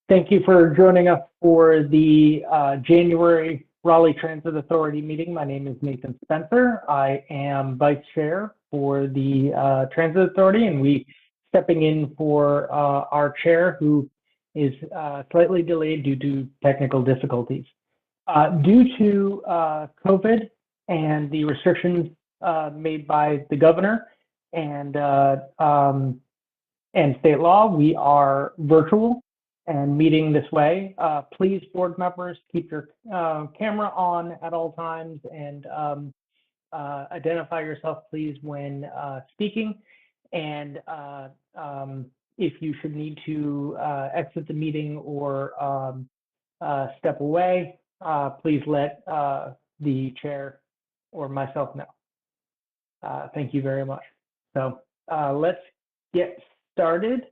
Thank you for joining us for the January Raleigh Transit Authority meeting. My name is Nathan Spencer. I am Vice Chair for the Transit Authority, and we stepping in for our chair, who is slightly delayed due to technical difficulties. Due to COVID and the restrictions made by the governor and state law, we are virtual and meeting this way. Please, board members, keep your camera on at all times and identify yourself, please, when speaking. And if you should need to exit the meeting or step away, please let the chair or myself know. Thank you very much. So let's get started.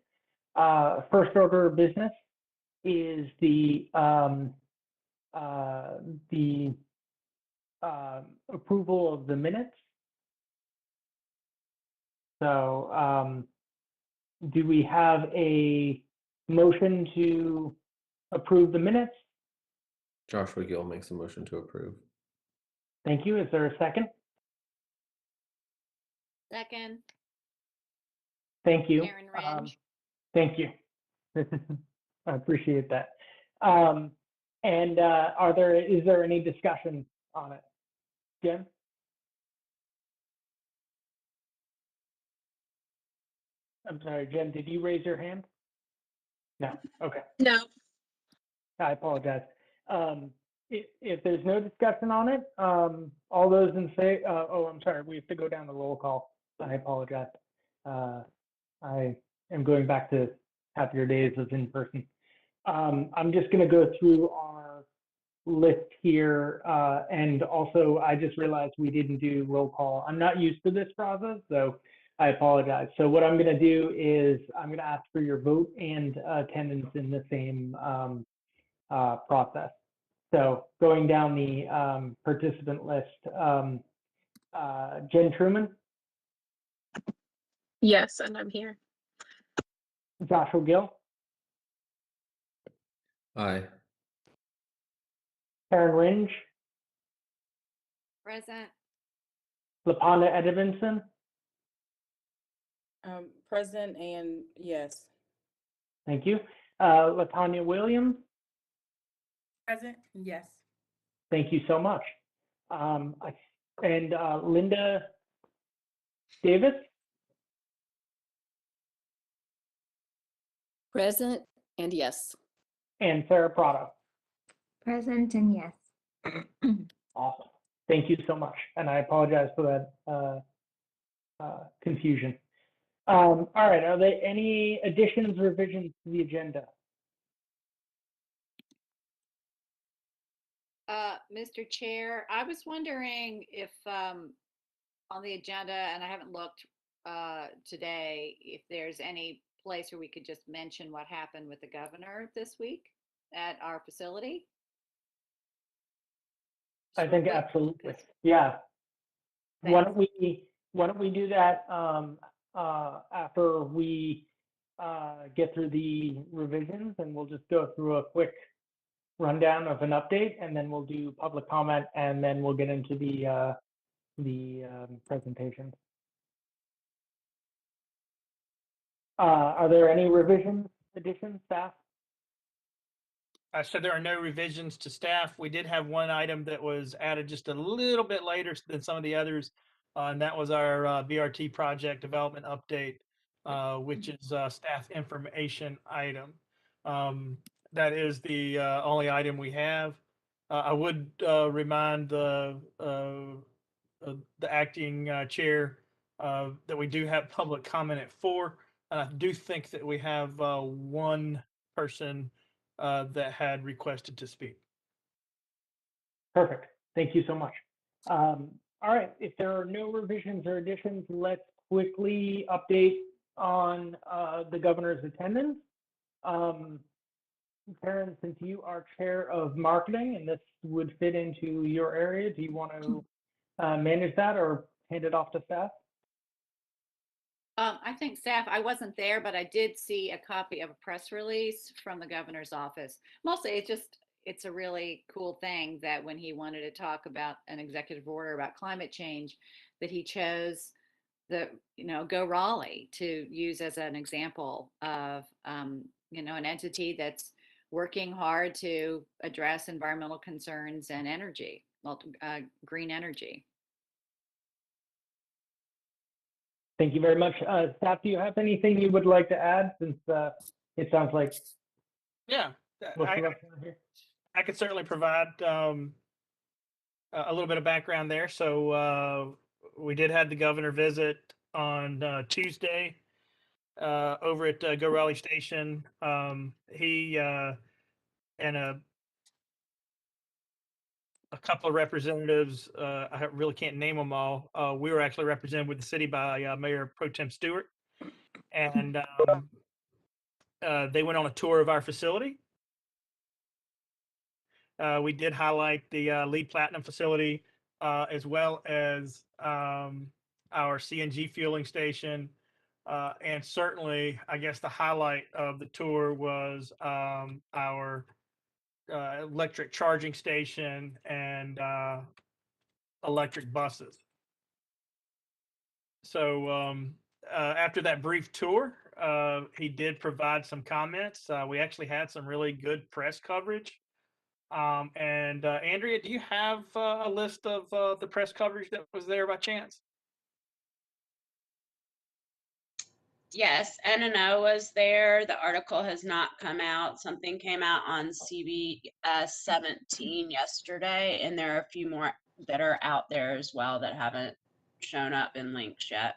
First order of business is the approval of the minutes. So do we have a motion to approve the minutes? Joshua Gill makes a motion to approve. Thank you. Is there a second? Second. Thank you. Karen Range. Thank you. I appreciate that. And is there any discussion on it? Jim? I'm sorry, Jen, did you raise your hand? No, okay. No. I apologize. If there's no discussion on it, all those in favor, oh, I'm sorry, we have to go down the roll call. I apologize. I am going back to happier days of in person. I'm just going to go through our list here. And also, I just realized we didn't do roll call. I'm not used to this process, so I apologize. So what I'm going to do is I'm going to ask for your vote and attendance in the same process. So going down the participant list, Jen Truman? Yes, and I'm here. Joshua Gill? Aye. Karen Ringe? Present. LaPonda Edvinson? Present and yes. Thank you. LaTanya Williams? Present, yes. Thank you so much. And Linda Davis? Present and yes. And Sarah Prado? Present and yes. Awesome. Thank you so much. And I apologize for that confusion. All right, are there any additions or revisions to the agenda? Mr. Chair, I was wondering if on the agenda, and I haven't looked today, if there's any place where we could just mention what happened with the governor this week at our facility. I think absolutely. Yeah. Why don't we do that after we get through the revisions, and we'll just go through a quick rundown of an update, and then we'll do public comment, and then we'll get into the presentation. Are there any revisions, additions, staff? So there are no revisions to staff. We did have one item that was added just a little bit later than some of the others, and that was our BRT project development update, which is a staff information item. That is the only item we have. I would remind the acting chair that we do have public comment at 4. And I do think that we have one person that had requested to speak. Perfect. Thank you so much. All right. If there are no revisions or additions, let's quickly update on the governor's attendance. Karen, since you are chair of marketing and this would fit into your area, do you want to manage that or hand it off to staff? I think staff, I wasn't there, but I did see a copy of a press release from the governor's office. Mostly it's a really cool thing that when he wanted to talk about an executive order about climate change, that he chose go Raleigh to use as an example of, an entity that's working hard to address environmental concerns and energy, green energy. Thank you very much. Staff, do you have anything you would like to add, since it sounds like Yeah, most I, of us are here? I could certainly provide a little bit of background there. So we did have the governor visit on Tuesday over at Go Raleigh Station. He and a couple of representatives, I really can't name them all. We were actually represented with the city by Mayor Pro Tem Stewart, and they went on a tour of our facility. We did highlight the Lead Platinum facility, as well as our CNG fueling station. And certainly, I guess the highlight of the tour was our electric charging station and electric buses. So after that brief tour, he did provide some comments. We actually had some really good press coverage. And Andrea, do you have a list of the press coverage that was there by chance? Yes, NNO was there. The article has not come out. Something came out on CBS 17 yesterday, and there are a few more that are out there as well that haven't shown up in links yet.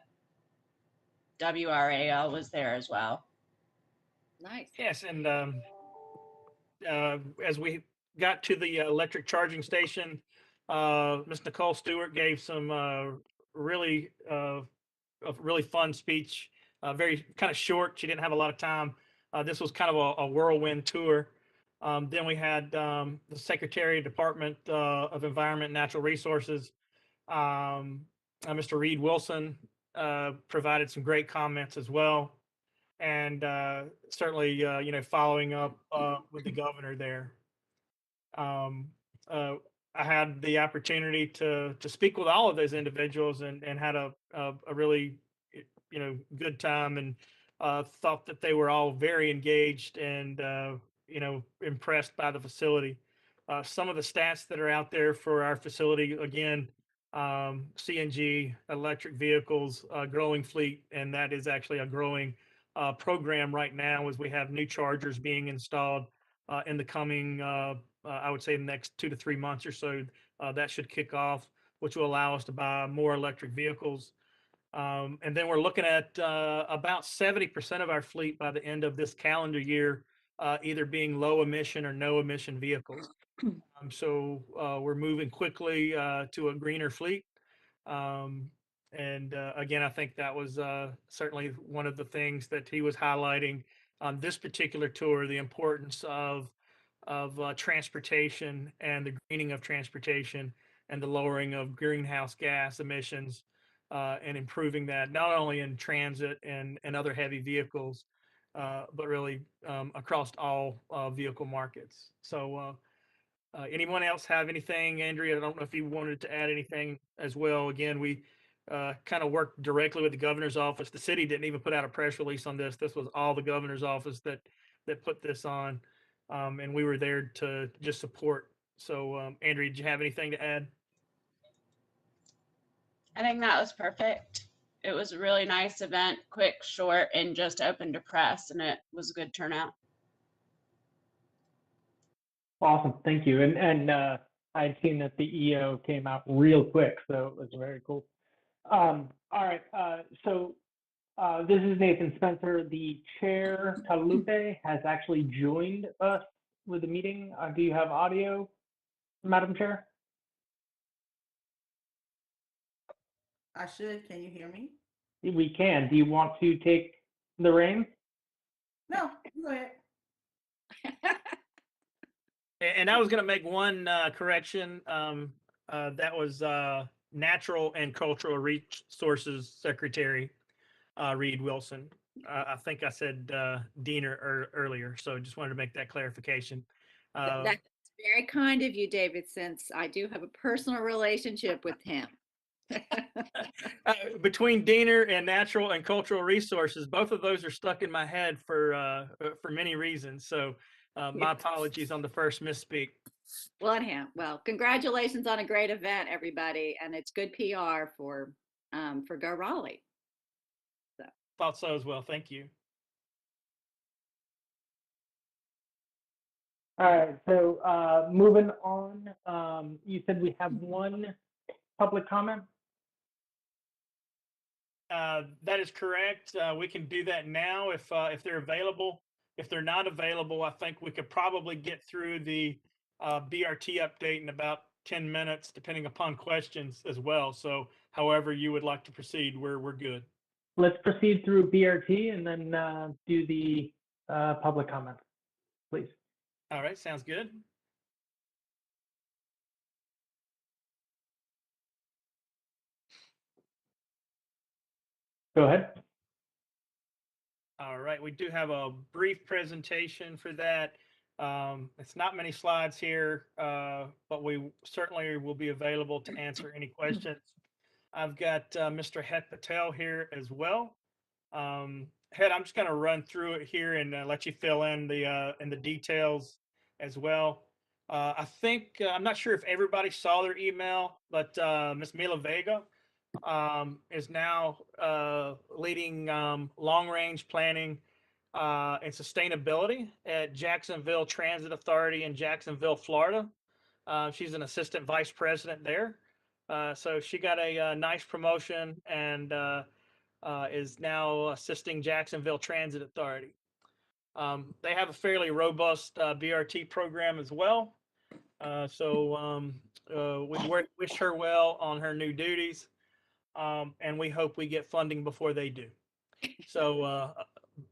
WRAL was there as well. Nice. Yes, and as we got to the electric charging station, Ms. Nicole Stewart gave some really a really fun speech, very kind of short. She didn't have a lot of time. This was kind of a whirlwind tour. Then we had the Secretary of Department of Environment and Natural Resources, Mr. Reed Wilson, provided some great comments as well. And certainly, following up with the governor there. I had the opportunity to speak with all of those individuals and had a really good time, and thought that they were all very engaged and impressed by the facility. Some of the stats that are out there for our facility, again, CNG, electric vehicles, growing fleet, and that is actually a growing program right now, as we have new chargers being installed in the coming, I would say, the next 2 to 3 months or so. That should kick off, which will allow us to buy more electric vehicles. And then we're looking at about 70% of our fleet by the end of this calendar year, either being low emission or no emission vehicles. So we're moving quickly to a greener fleet. And again, I think that was certainly one of the things that he was highlighting on this particular tour, the importance of transportation and the greening of transportation and the lowering of greenhouse gas emissions, and improving that not only in transit and other heavy vehicles, but really across all vehicle markets. So anyone else have anything? Andrea, I don't know if you wanted to add anything as well. Again, we kind of worked directly with the governor's office. The city didn't even put out a press release on this. This was all the governor's office that put this on, and we were there to just support. So, Andrea, did you have anything to add? I think that was perfect. It was a really nice event, quick, short, and just open to press, and it was a good turnout. Awesome, thank you. And I'd seen that the EO came out real quick, so it was very cool. All right, so this is Nathan Spencer. The chair, Talupe, has actually joined us with the meeting. Do you have audio, Madam Chair? I should. Can you hear me? We can. Do you want to take the reins? No, go ahead. And I was going to make one correction. That was Natural and Cultural Resources Secretary. Reed Wilson. I think I said Diener earlier, so just wanted to make that clarification. That's very kind of you, David, since I do have a personal relationship with him. Between Diener and natural and cultural resources, both of those are stuck in my head for many reasons. So my apologies on the first misspeak. Well, anyhow, well, congratulations on a great event, everybody, and it's good PR for Go Raleigh. Thought so as well. Thank you. All right, so moving on, you said we have one public comment? That is correct. We can do that now if they're available. If they're not available, I think we could probably get through the BRT update in about 10 minutes, depending upon questions as well. So however you would like to proceed, we're good. Let's proceed through BRT and then do the public comments, please. All right, sounds good. Go ahead. All right, we do have a brief presentation for that. It's not many slides here, but we certainly will be available to answer any questions. I've got Mr. Het Patel here as well. Het, I'm just going to run through it here and let you fill in the details as well. I think I'm not sure if everybody saw their email, but Ms. Mila Vega is now leading long-range planning and sustainability at Jacksonville Transit Authority in Jacksonville, Florida. She's an assistant vice president there. So she got a nice promotion and is now assisting Jacksonville Transit Authority. They have a fairly robust BRT program as well. We wish her well on her new duties. And we hope we get funding before they do. So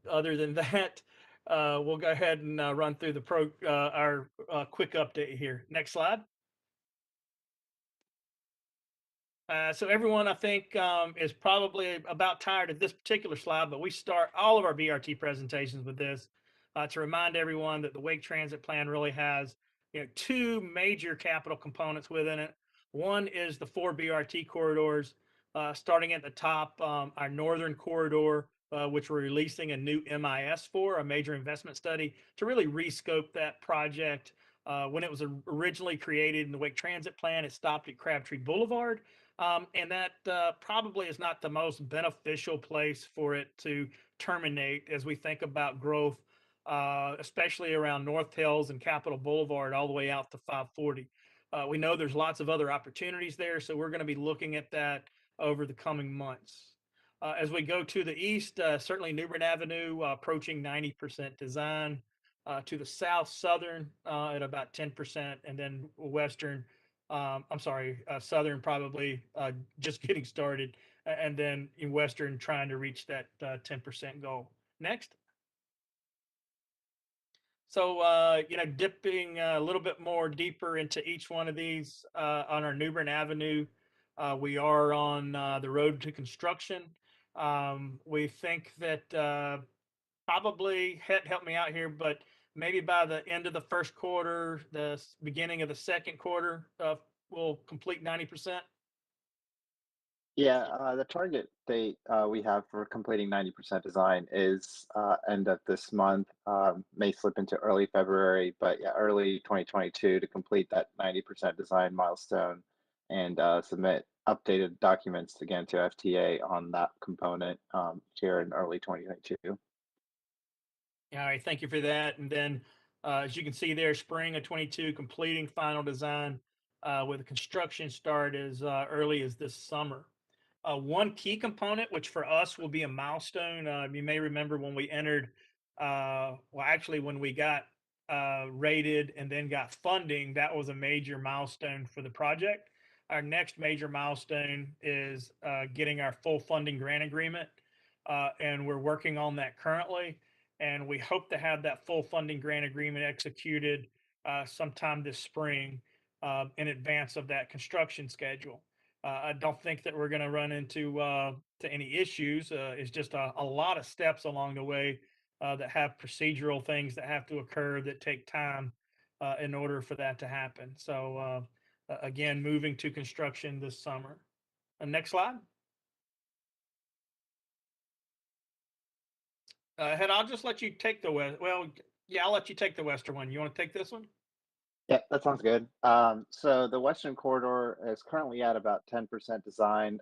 other than that, we'll go ahead and run through our quick update here. Next slide. So everyone, I think, is probably about tired of this particular slide, but we start all of our BRT presentations with this to remind everyone that the Wake Transit Plan really has two major capital components within it. One is the 4 BRT corridors, starting at the top, our northern corridor, which we're releasing a new MIS for, a major investment study, to really rescope that project. When it was originally created in the Wake Transit Plan, it stopped at Crabtree Boulevard. And that probably is not the most beneficial place for it to terminate as we think about growth, especially around North Hills and Capitol Boulevard all the way out to 540. We know there's lots of other opportunities there, so we're going to be looking at that over the coming months. As we go to the east, certainly New Bern Avenue approaching 90% design, to the south, southern at about 10%, and then western, southern probably just getting started, and then in western trying to reach that 10% goal. Next. So, dipping a little bit more deeper into each one of these on our New Bern Avenue, we are on the road to construction. We think that probably, help me out here, but maybe by the end of the first quarter, the beginning of the second quarter, we'll complete 90%. Yeah, the target date we have for completing 90% design is end of this month. May slip into early February, but yeah, early 2022 to complete that 90% design milestone and submit updated documents again to FTA on that component here in early 2022. All right, thank you for that. And then, as you can see there, spring of 22, completing final design with a construction start as early as this summer. One key component, which for us will be a milestone, you may remember when we entered, when we got rated and then got funding, that was a major milestone for the project. Our next major milestone is getting our full funding grant agreement, and we're working on that currently. And we hope to have that full funding grant agreement executed sometime this spring in advance of that construction schedule. I don't think that we're going to run into to any issues. It's just a lot of steps along the way that have procedural things that have to occur that take time in order for that to happen. So again, moving to construction this summer. Next slide. Head, I'll just let you take the west. Well, yeah, I'll let you take the western one. You want to take this one? Yeah, that sounds good. So the Western Corridor is currently at about 10% design.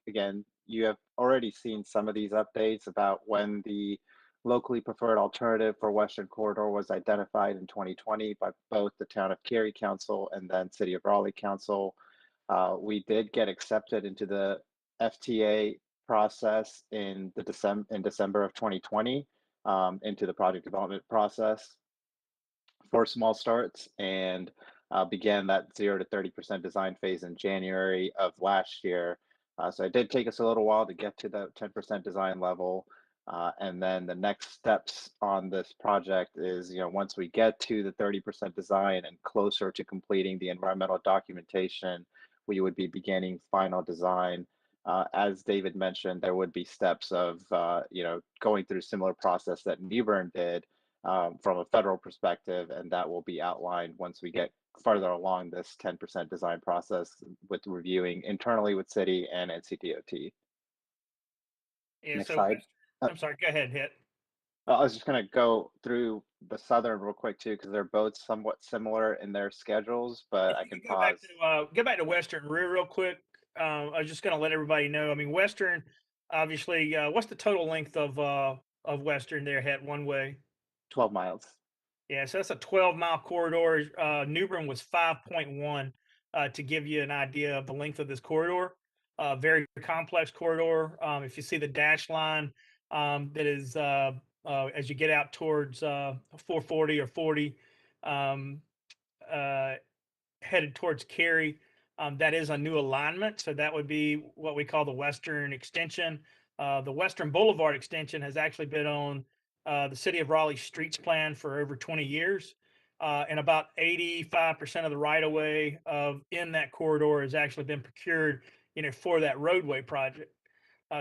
Again, you have already seen some of these updates about when the locally preferred alternative for Western Corridor was identified in 2020 by both the Town of Cary Council and then City of Raleigh Council. We did get accepted into the FTA process in December of 2020 into the project development process for small starts, and began that 0 to 30% design phase in January of last year. So it did take us a little while to get to the 10% design level. And then the next steps on this project is, once we get to the 30% design and closer to completing the environmental documentation, we would be beginning final design. As David mentioned, there would be steps of, going through similar process that New Bern did, from a federal perspective, and that will be outlined once we get farther along this 10% design process with reviewing internally with city and NCDOT. Yeah. Next So slide. I'm sorry. Go ahead, Hit. I was just going to go through the southern real quick too, because they're both somewhat similar in their schedules, but I can Go back pause. to go back to Western real quick. I was just going to let everybody know. I mean, Western, obviously, what's the total length of Western there? Hit one way. 12 miles. Yeah, so that's a 12-mile corridor. New Bern was 5.1 to give you an idea of the length of this corridor. Very complex corridor. If you see the dash line that is as you get out towards 440 or 40, headed towards Cary, that is a new alignment. So that would be what we call the Western Extension. The Western Boulevard Extension has actually been on the City of Raleigh streets plan for over 20 years. And about 85% of the right-of-way in that corridor has actually been procured, for that roadway project.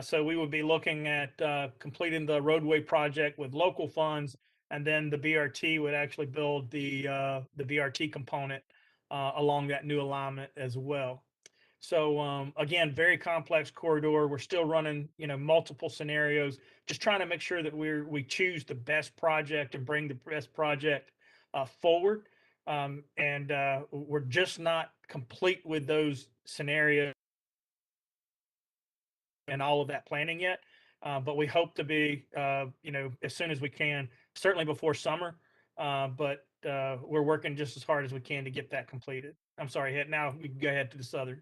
So we would be looking at completing the roadway project with local funds, and then the BRT would actually build the BRT component along that new alignment as well. So again, very complex corridor. We're still running, multiple scenarios, just trying to make sure that we choose the best project and bring the best project forward. And we're just not complete with those scenarios and all of that planning yet. But we hope to be, as soon as we can, certainly before summer. But we're working just as hard as we can to get that completed. I'm sorry, now we can go ahead to the southern.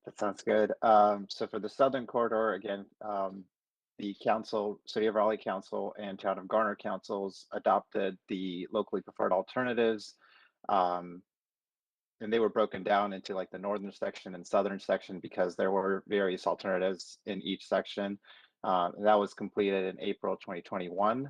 That sounds good. So for the southern corridor, again, the council, City of Raleigh Council and Town of Garner Councils adopted the locally preferred alternatives. And they were broken down into like the northern section and southern section because there were various alternatives in each section. That was completed in April 2021.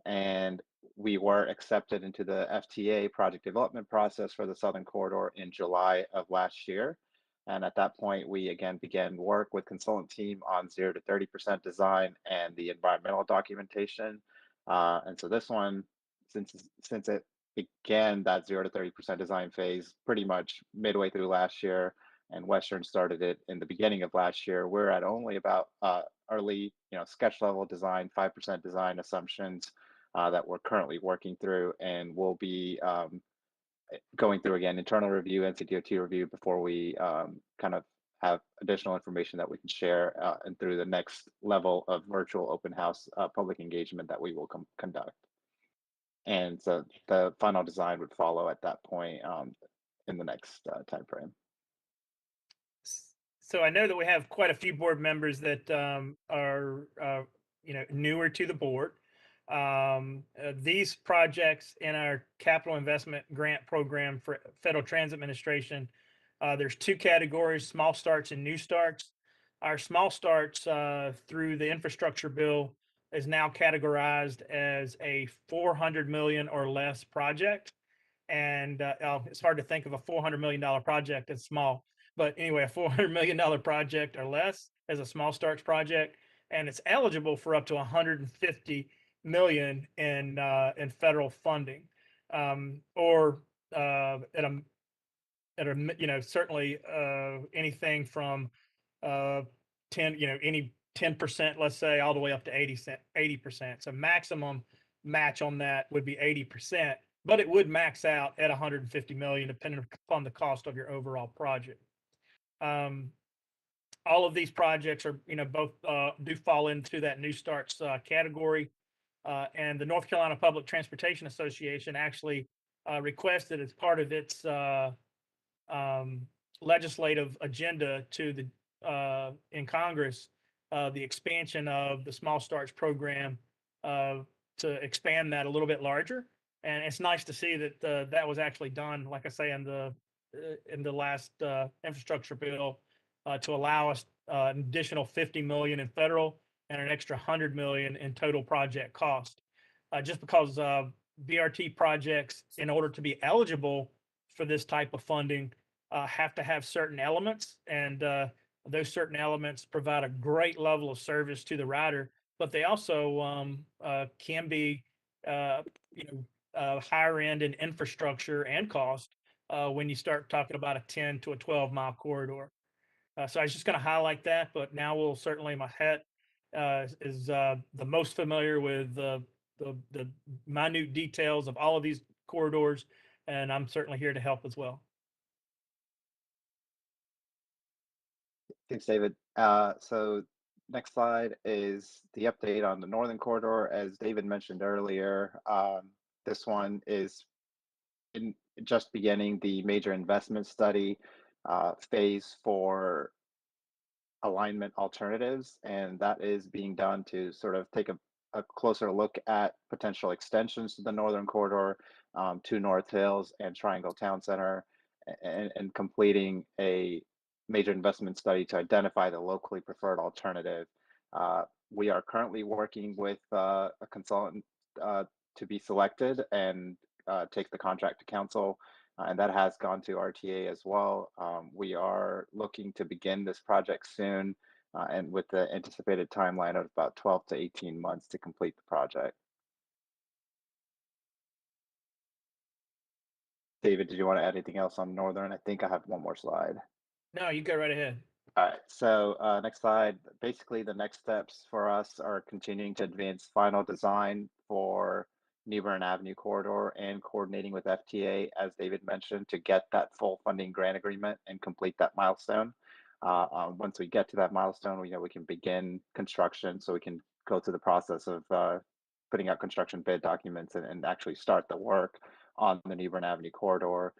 And we were accepted into the FTA project development process for the southern corridor in July of last year. And at that point, we again began work with consultant team on 0 to 30% design and the environmental documentation. And so this one, since it began that 0 to 30% design phase pretty much midway through last year, and Western started it in the beginning of last year, we're at only about early, sketch level design, 5% design assumptions that we're currently working through, and we'll be going through again internal review, NCDOT review before we kind of have additional information that we can share and through the next level of virtual open house public engagement that we will conduct. And so the final design would follow at that point in the next time frame. So I know that we have quite a few board members that are newer to the board. These projects in our capital investment grant program for Federal Transit Administration, there's two categories: small starts and new starts. Our small starts through the infrastructure bill is now categorized as a 400 million or less project. And it's hard to think of a $400 million project as small, but anyway, a $400 million project or less. as a small starts project, and it's eligible for up to 150 million in federal funding, or at a certainly anything from 10 any 10%, let's say, all the way up to 80%. So maximum match on that would be 80%, but it would max out at 150 million depending upon the cost of your overall project. All of these projects are, both do fall into that new starts category. And the North Carolina Public Transportation Association actually requested, as part of its legislative agenda in Congress, the expansion of the Small Starts program, to expand that a little bit larger. And it's nice to see that that was actually done, like I say, in the last infrastructure bill, to allow us an additional 50 million in federal and an extra 100 million in total project cost. Just because BRT projects, in order to be eligible for this type of funding, have to have certain elements, and those certain elements provide a great level of service to the rider, but they also can be higher end in infrastructure and cost when you start talking about a 10 to a 12-mile corridor. So I was just going to highlight that, but now we'll certainly, my hat is the most familiar with the minute details of all of these corridors, and I'm certainly here to help as well. Thanks, David. So next slide is the update on the Northern Corridor. As David mentioned earlier, this one is just beginning the major investment study phase for alignment alternatives, and that is being done to sort of take a closer look at potential extensions to the Northern Corridor, to North Hills and Triangle Town Center, and completing a major investment study to identify the locally preferred alternative. We are currently working with a consultant to be selected and take the contract to council, and that has gone to RTA as well. We are looking to begin this project soon, and with the anticipated timeline of about 12 to 18 months to complete the project. David, did you want to add anything else on Northern? I think I have one more slide. No, you go right ahead. All right, so next slide. Basically, the next steps for us are continuing to advance final design for New Bern Avenue corridor and coordinating with FTA, as David mentioned, to get that full funding grant agreement and complete that milestone. Once we get to that milestone, we can begin construction, so we can go through the process of putting out construction bid documents and actually start the work on the New Bern Avenue corridor.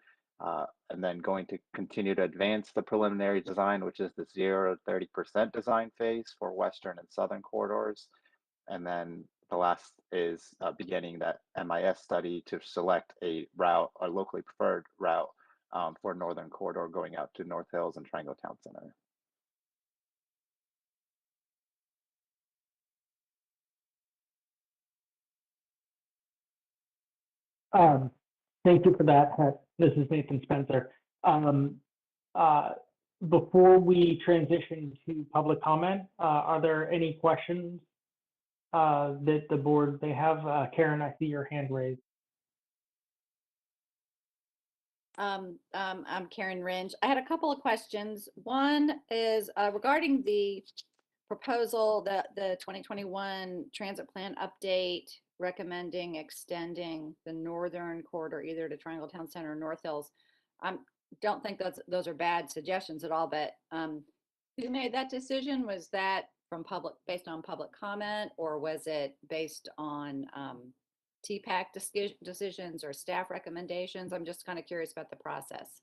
And then going to continue to advance the preliminary design, which is the 0 to 30% design phase for Western and Southern corridors. And then the last is beginning that MIS study to select a route, or locally preferred route, for Northern Corridor going out to North Hills and Triangle Town Center. Thank you for that. This is Nathan Spencer. Before we transition to public comment, are there any questions that the board they have? Karen, I see your hand raised. I'm Karen Ringe. I had a couple of questions. One is regarding the proposal, the 2021 transit plan update recommending extending the Northern Corridor either to Triangle Town Center or North Hills. I don't think those are bad suggestions at all, but who made that decision? Was that based on public comment, or was it based on TPAC decisions or staff recommendations? I'm just kind of curious about the process.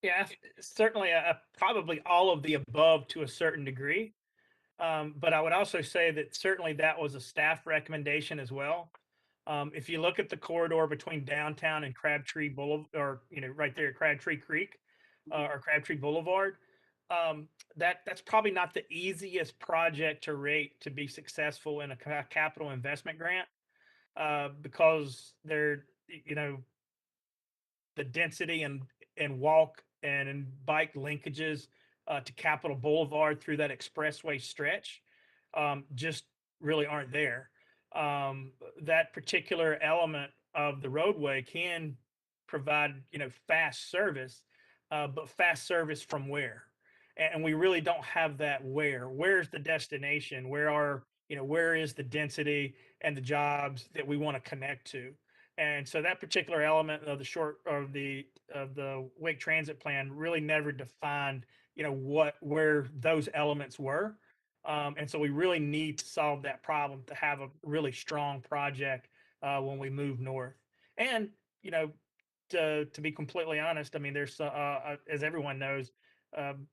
Yeah, certainly probably all of the above to a certain degree. But I would also say that certainly that was a staff recommendation as well. If you look at the corridor between downtown and Crabtree Boulevard, or right there at Crabtree Creek, or Crabtree Boulevard, that's probably not the easiest project to rate to be successful in a capital investment grant, because they're the density and walk and bike linkages to Capitol Boulevard through that expressway stretch just really aren't there. That particular element of the roadway can provide, fast service, but fast service from where? And we really don't have that where. Where's the destination? Where is the density and the jobs that we want to connect to? And so that particular element of the Wake Transit Plan really never defined, where those elements were. And so we really need to solve that problem to have a really strong project when we move north. And, to be completely honest, I mean, there's, as everyone knows,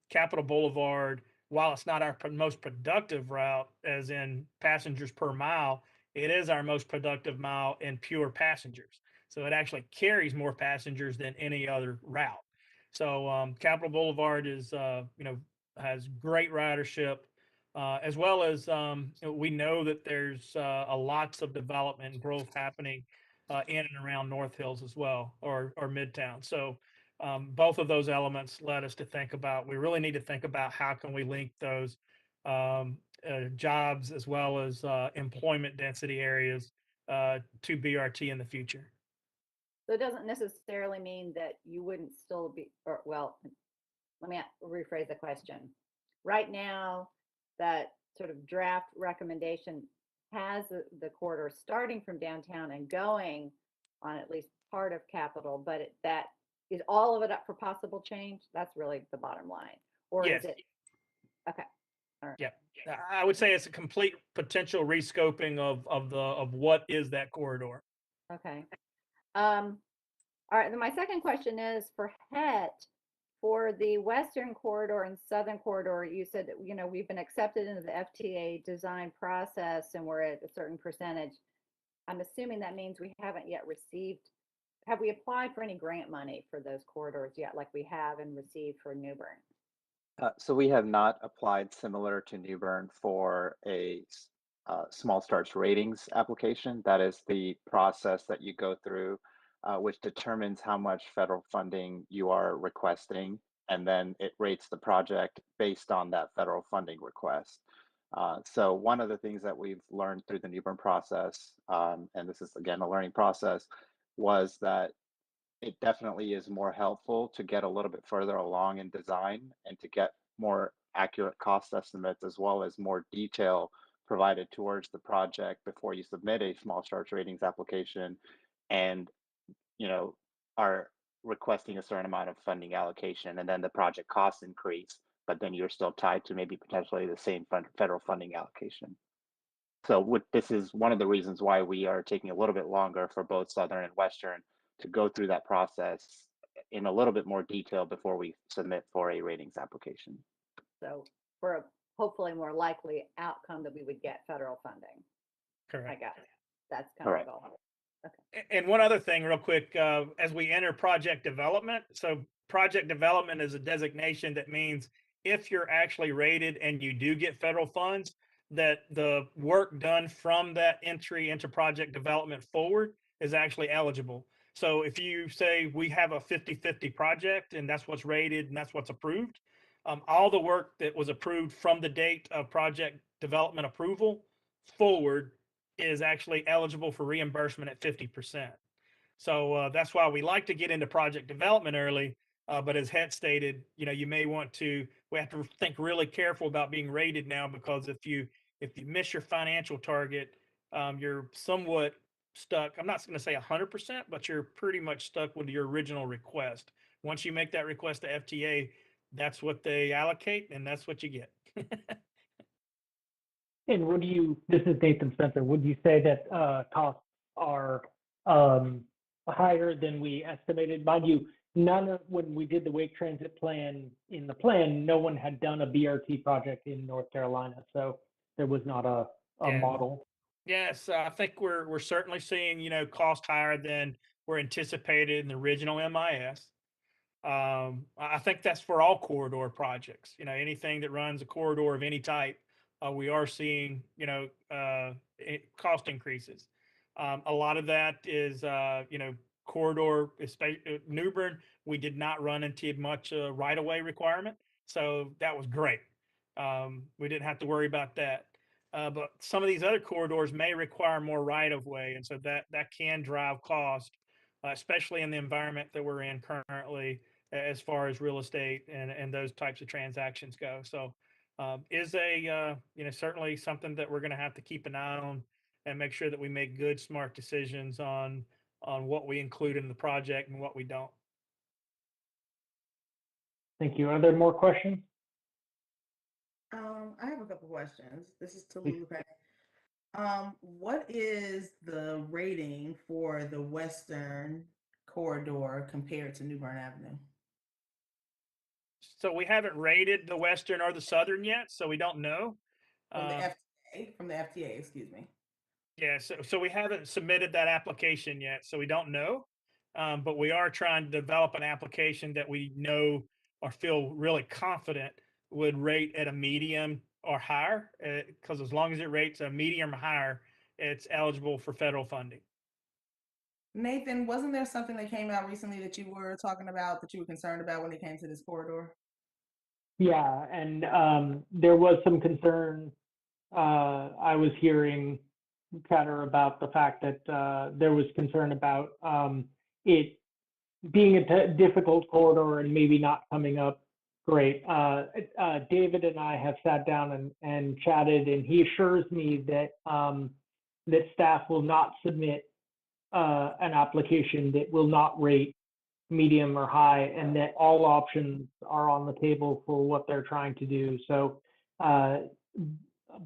Capitol Boulevard, while it's not our most productive route, as in passengers per mile, it is our most productive mile in pure passengers. So it actually carries more passengers than any other route. So Capitol Boulevard is, has great ridership, as well as we know that there's a lots of development and growth happening in and around North Hills as well, or Midtown. So both of those elements led us to think about, we really need to think about how can we link those jobs as well as employment density areas to BRT in the future. So it doesn't necessarily mean that you wouldn't still be, or well, let me rephrase the question. Right now, that sort of draft recommendation has the corridor starting from downtown and going on at least part of Capitol, but that is all of it up for possible change? That's really the bottom line. Or Yes. is it? Okay. All right. Yeah, I would say it's a complete potential rescoping of what is that corridor. Okay. All right. Then my second question is for Het. For the Western corridor and Southern corridor, you said that, we've been accepted into the FTA design process and we're at a certain percentage. I'm assuming that means we haven't yet received, have we applied for any grant money for those corridors yet, like we have and received for New Bern? So we have not applied similar to New Bern for a small starts ratings application. That is the process that you go through, which determines how much federal funding you are requesting, and then it rates the project based on that federal funding request. So one of the things that we've learned through the New Bern process, and this is again a learning process, was that it definitely is more helpful to get a little bit further along in design and to get more accurate cost estimates as well as more detail provided towards the project before you submit a small starts ratings application and are requesting a certain amount of funding allocation, and then the project costs increase, but then you're still tied to maybe potentially the same federal funding allocation. So this is one of the reasons why we are taking a little bit longer for both Southern and Western to go through that process in a little bit more detail before we submit for a ratings application. So for a hopefully more likely outcome that we would get federal funding. Correct. I got it. That's kind of the goal. And one other thing real quick, as we enter project development. So project development is a designation that means if you're actually rated and you do get federal funds, that the work done from that entry into project development forward is actually eligible. So if you say we have a 50-50 project and that's what's rated and that's what's approved, all the work that was approved from the date of project development approval forward is actually eligible for reimbursement at 50%. So that's why we like to get into project development early. But as Het stated, we have to think really careful about being rated now, because if you miss your financial target, you're somewhat stuck. I'm not going to say 100%, but you're pretty much stuck with your original request. Once you make that request to FTA, that's what they allocate and that's what you get. And this is Nathan Spencer, would you say that costs are higher than we estimated? Mind you, when we did the Wake Transit Plan, no one had done a BRT project in North Carolina, so there was not a model. Yes, I think we're certainly seeing, cost higher than were anticipated in the original MIS. I think that's for all corridor projects. Anything that runs a corridor of any type, we are seeing, cost increases. A lot of that is, corridor, especially New Bern, we did not run into much right-of-way requirement. So that was great. We didn't have to worry about that. But some of these other corridors may require more right of way, and so that can drive cost, especially in the environment that we're in currently, as far as real estate and those types of transactions go. So, is certainly something that we're going to have to keep an eye on and make sure that we make good, smart decisions on what we include in the project and what we don't. Thank you. Are there more questions? I have a couple questions. This is to Please. Lulu. What is the rating for the western corridor compared to New Bern Avenue? So we haven't rated the western or the southern yet, so we don't know. From the Uh, FTA, excuse me. Yeah, so we haven't submitted that application yet, so we don't know. But we are trying to develop an application that we know or feel really confident would rate at a medium or higher. Because as long as it rates a medium or higher, it's eligible for federal funding. Nathan, wasn't there something that came out recently that you were talking about that you were concerned about when it came to this corridor? Yeah, and there was some concern. I was hearing chatter about the fact that there was concern about it being a difficult corridor and maybe not coming up great. David and I have sat down and chatted, and he assures me that that staff will not submit an application that will not rate medium or high, and that all options are on the table for what they're trying to do. So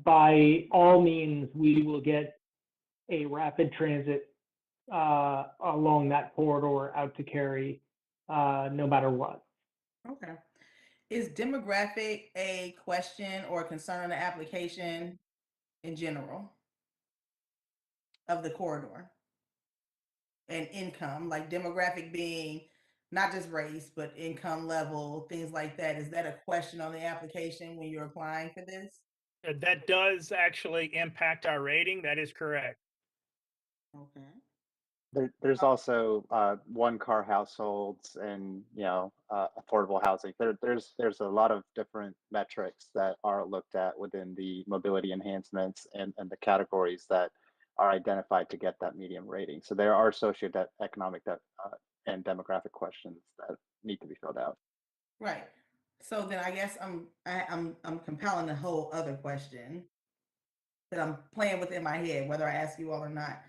by all means, we will get a rapid transit along that corridor out to Cary, no matter what. Okay. Is demographic a question or a concern on the application in general of the corridor? And income, like demographic being not just race, but income level, things like that. Is that a question on the application when you're applying for this? That does actually impact our rating. That is correct. Okay. There's also one-car households and affordable housing. There's a lot of different metrics that are looked at within the mobility enhancements and the categories that are identified to get that medium rating. So there are socioeconomic and demographic questions that need to be filled out. Right. So then I guess I'm compiling a whole other question that I'm playing with in my head, whether I ask you all or not.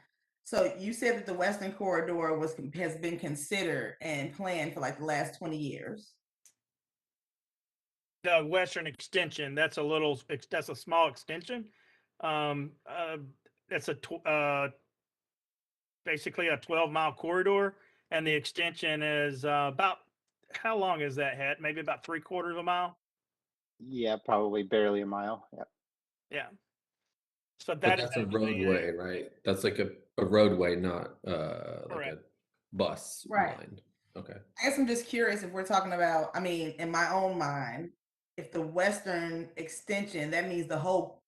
So you said that the Western Corridor has been considered and planned for like the last 20 years. The western extension, that's a small extension. That's basically a 12-mile corridor, and the extension is about, how long is that, Het? Maybe about 3/4 of a mile. Yeah, probably barely a mile. Yeah. Yeah. So But that is that's a actually roadway, right? That's like a roadway, not like a Correct. bus Right. line. Okay. I guess I'm just curious if we're talking about, I mean, in my own mind, if the Western extension, that means the whole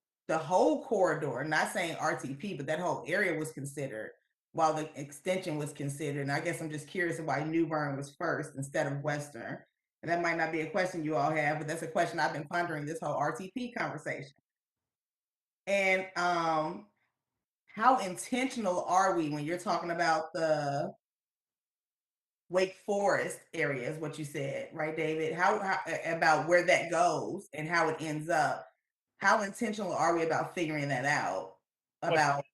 corridor, not saying RTP, but that whole area was considered while the extension was considered. And I guess I'm just curious why New Bern was first instead of Western. And that might not be a question you all have, but that's a question I've been pondering this whole RTP conversation. And how intentional are we when you're talking about the Wake Forest area is what you said, right, David? How about where that goes and how it ends up? How intentional are we about figuring that out? About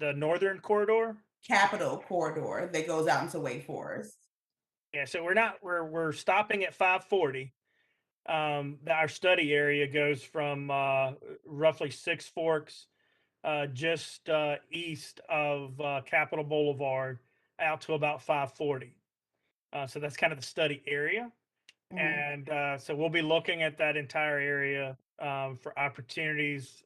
the northern corridor. Capitol Corridor that goes out into Wake Forest. Yeah, so we're stopping at 540. Our study area goes from roughly Six Forks, just east of Capitol Boulevard, out to about 540. So that's kind of the study area. And so we'll be looking at that entire area for opportunities.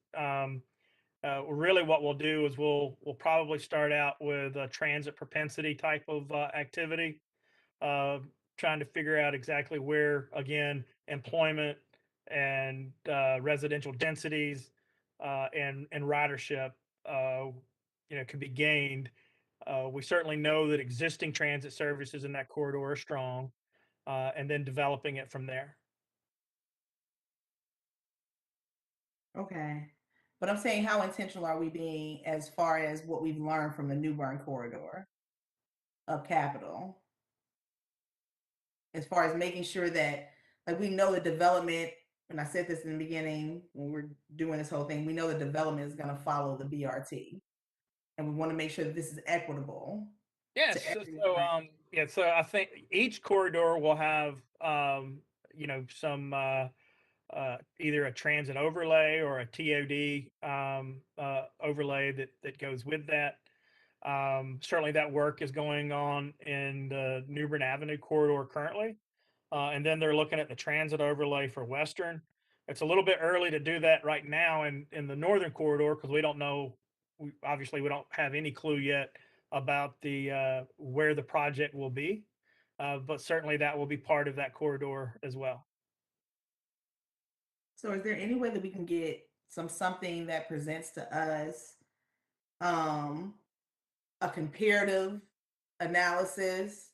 Really, what we'll do is we'll probably start out with a transit propensity type of activity, trying to figure out exactly where, again, employment and residential densities and ridership, can be gained. We certainly know that existing transit services in that corridor are strong. and then developing it from there. Okay. But I'm saying, how intentional are we being as far as what we've learned from the New Bern corridor of capital? As far as making sure that, like, we know the development, and I said this in the beginning when we're doing this whole thing, we know the development is going to follow the BRT. And we want to make sure that this is equitable. Yes. to So, everyone. yeah. So I think each corridor will have, some either a transit overlay or a TOD overlay that goes with that. Certainly, that work is going on in the New Bern Avenue corridor currently, and then they're looking at the transit overlay for Western. It's a little bit early to do that right now in the Northern corridor because we don't know. Obviously, we don't have any clue yet about the where the project will be, but certainly that will be part of that corridor as well. So is there any way that we can get something that presents to us a comparative analysis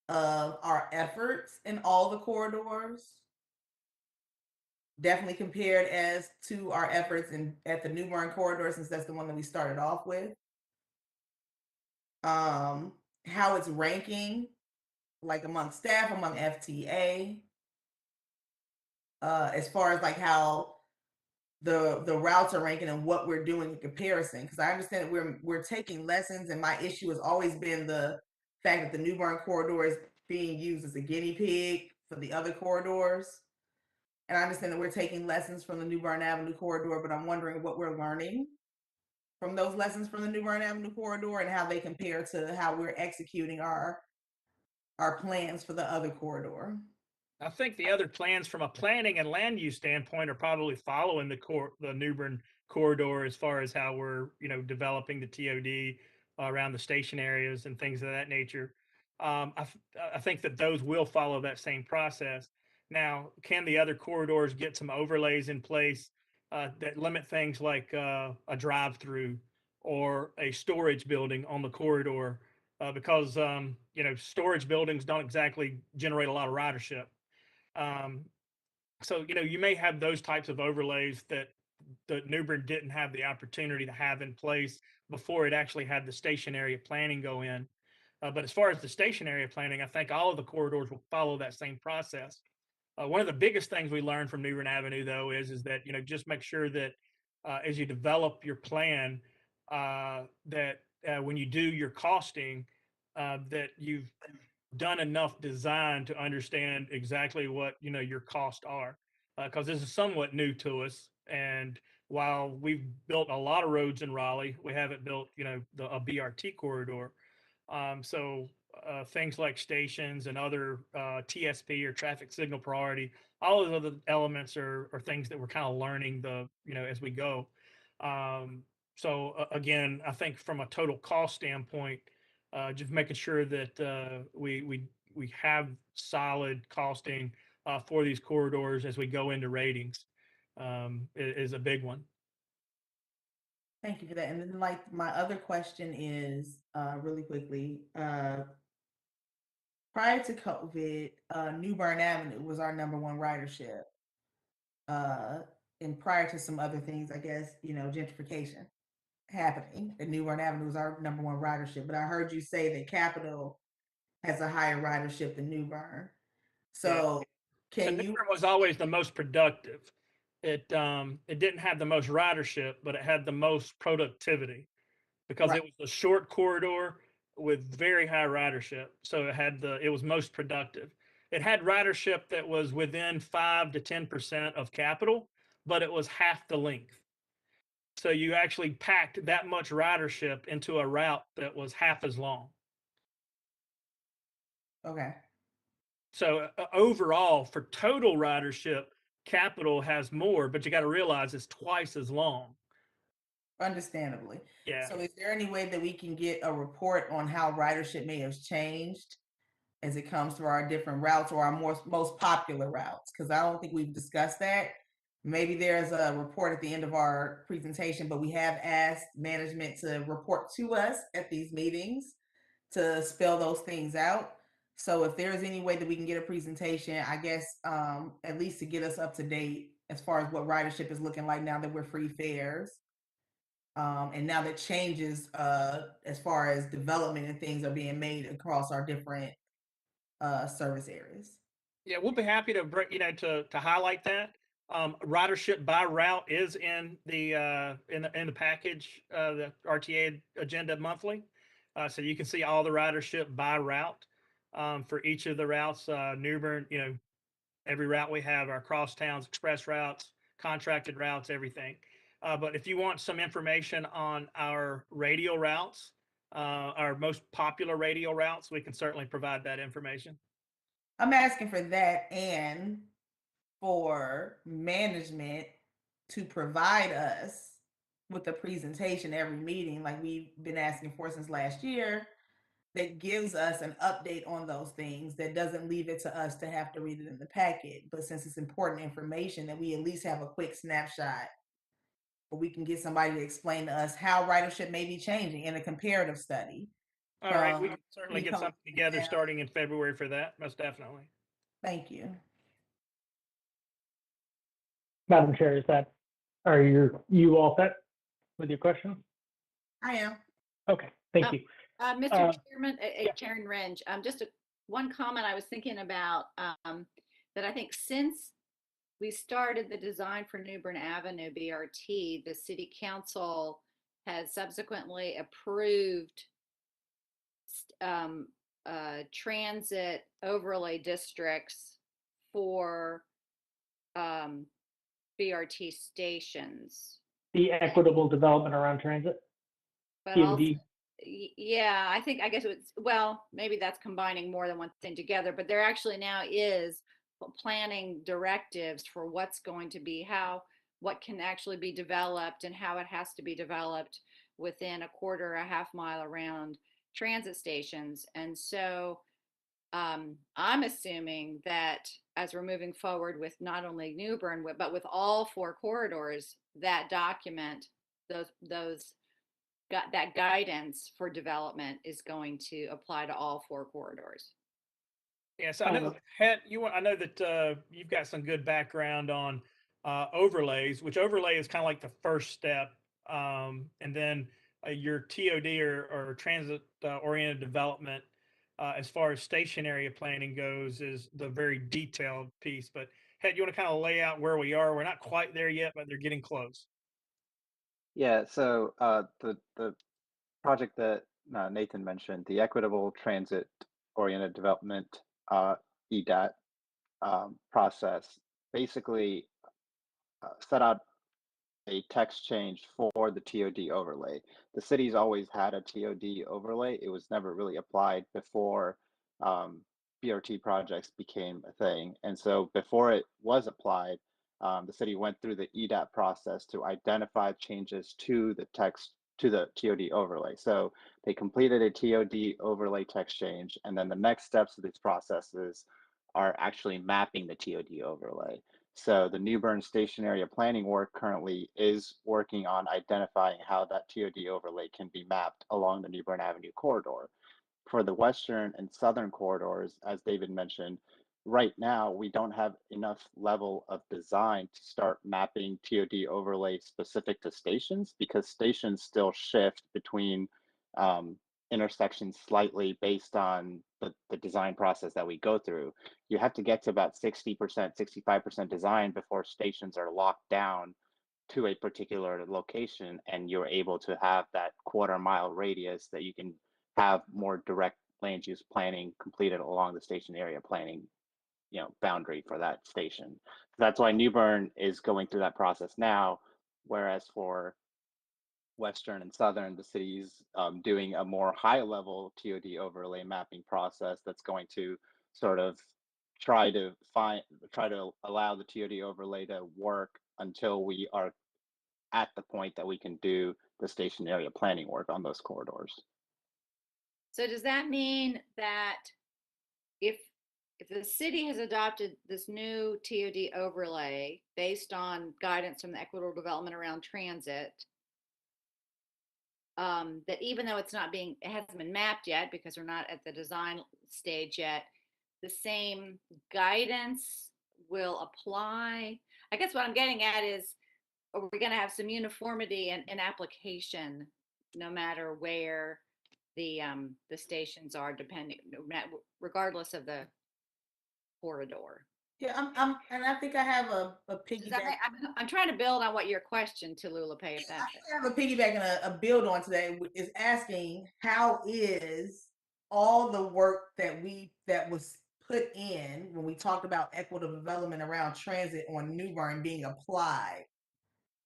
of our efforts in all the corridors? Definitely compared as to our efforts at the New Bern corridor, since that's the one that we started off with. How it's ranking, like among staff, among FTA, as far as like how the routes are ranking and what we're doing in comparison. Because I understand that we're taking lessons, and my issue has always been the fact that the New Bern corridor is being used as a guinea pig for the other corridors. And I understand that we're taking lessons from the New Bern Avenue corridor, but I'm wondering what we're learning from those lessons from the New Bern Avenue corridor and how they compare to how we're executing our plans for the other corridor. I think the other plans from a planning and land use standpoint are probably following the New Bern corridor as far as how we're, developing the TOD around the station areas and things of that nature. I think that those will follow that same process. Now, can the other corridors get some overlays in place that limit things like a drive-through or a storage building on the corridor? Because storage buildings don't exactly generate a lot of ridership. So you may have those types of overlays that New Bern didn't have the opportunity to have in place before it actually had the station area planning go in. But as far as the station area planning, I think all of the corridors will follow that same process. One of the biggest things we learned from New Bern Avenue, though, is that just make sure that as you develop your plan, that when you do your costing, that you've done enough design to understand exactly what your costs are, because this is somewhat new to us. And while we've built a lot of roads in Raleigh, we haven't built a BRT corridor. So things like stations and other TSP or traffic signal priority, all of the elements are things that we're kind of learning as we go. So again, I think from a total cost standpoint, just making sure that we have solid costing for these corridors as we go into ratings is a big one. Thank you for that. And then, like, my other question is, really quickly, prior to COVID, New Bern Avenue was our #1 ridership. And prior to some other things, I guess, gentrification happening, and New Bern Avenue was our #1 ridership. But I heard you say that Capitol has a higher ridership than New Bern. So So New Bern was always the most productive. It didn't have the most ridership, but it had the most productivity because Right. it was a short corridor with very high ridership. So it was most productive. It had ridership that was within 5 to 10% of Capitol, but it was half the length. So you actually packed that much ridership into a route that was half as long. Okay. So overall, for total ridership, Capitol has more, but you got to realize it's twice as long. Understandably. Yeah. So is there any way that we can get a report on how ridership may have changed as it comes to our different routes or our most popular routes? Because I don't think we've discussed that. Maybe there's a report at the end of our presentation, but we have asked management to report to us at these meetings to spell those things out. So if there's any way that we can get a presentation, I guess, at least to get us up to date as far as what ridership is looking like now that we're free fares. And now that changes as far as development and things are being made across our different service areas. Yeah, we'll be happy to bring, to highlight that. Ridership by route is in the package, the RTA agenda monthly. So you can see all the ridership by route for each of the routes. New Bern, every route we have, our crosstowns, express routes, contracted routes, everything. But if you want some information on our radial routes, our most popular radial routes, we can certainly provide that information. I'm asking for that and for management to provide us with a presentation every meeting, like we've been asking for since last year, that gives us an update on those things, that doesn't leave it to us to have to read it in the packet. But since it's important information, that we at least have a quick snapshot, or we can get somebody to explain to us how ridership may be changing in a comparative study. All right, we from can certainly get pre-COVID something together now. starting in February for that, most definitely. Thank you. Madam Chair, are you all set with your questions? I am. Okay, thank you. Mr. Chairman, yeah. Karen Renge, just one comment I was thinking about, that I think since we started the design for New Bern Avenue BRT, the city council has subsequently approved transit overlay districts for BRT stations. The equitable development around transit. But also, TOD. yeah, I guess it was, well, maybe that's combining more than one thing together, but there actually now is planning directives for what's going to be, what can actually be developed and how it has to be developed within a quarter, a half mile around transit stations. And so I'm assuming that as we're moving forward with not only New Bern, but with all 4 corridors, that document, that guidance for development is going to apply to all 4 corridors. Yes, I know. I know that you've got some good background on overlays, which overlay is kind of like the first step, and then your TOD or transit oriented development, as far as station area planning goes, is the very detailed piece. But you want to kind of lay out where we are? We're not quite there yet, but they're getting close. Yeah, so the project that Nathan mentioned, the Equitable Transit Oriented Development EDAT process, basically set out a text change for the TOD overlay. The city's always had a TOD overlay. It was never really applied before BRT projects became a thing. And so before it was applied, the city went through the EDAT process to identify changes to the text to the TOD overlay. So they completed a TOD overlay text change, and then the next steps of these processes are actually mapping the TOD overlay. So the New Bern station area planning work currently is working on identifying how that TOD overlay can be mapped along the New Bern Avenue corridor. For the western and southern corridors, as David mentioned, right now we don't have enough level of design to start mapping TOD overlay specific to stations, because stations still shift between intersections slightly based on the design process that we go through. You have to get to about 60%, 65% design before stations are locked down to a particular location, and you're able to have that quarter-mile radius that you can have more direct land use planning completed along the station area planning, boundary for that station. That's why New Bern is going through that process now, whereas for Western and Southern, the city's doing a more high-level TOD overlay mapping process that's going to sort of try to allow the TOD overlay to work until we are at the point that we can do the station area planning work on those corridors. So does that mean that if the city has adopted this new TOD overlay based on guidance from the equitable development around transit, that even though it hasn't been mapped yet because we're not at the design stage yet, the same guidance will apply. I guess what I'm getting at is, are we going to have some uniformity in application, no matter where the stations are, regardless of the corridor? Yeah, and I think I have a piggyback. I'm trying to build on what your question, Tallulah Pay. I have a piggyback and a build on today, is asking how is all the work that was put in when we talked about equitable development around transit on New Bern being applied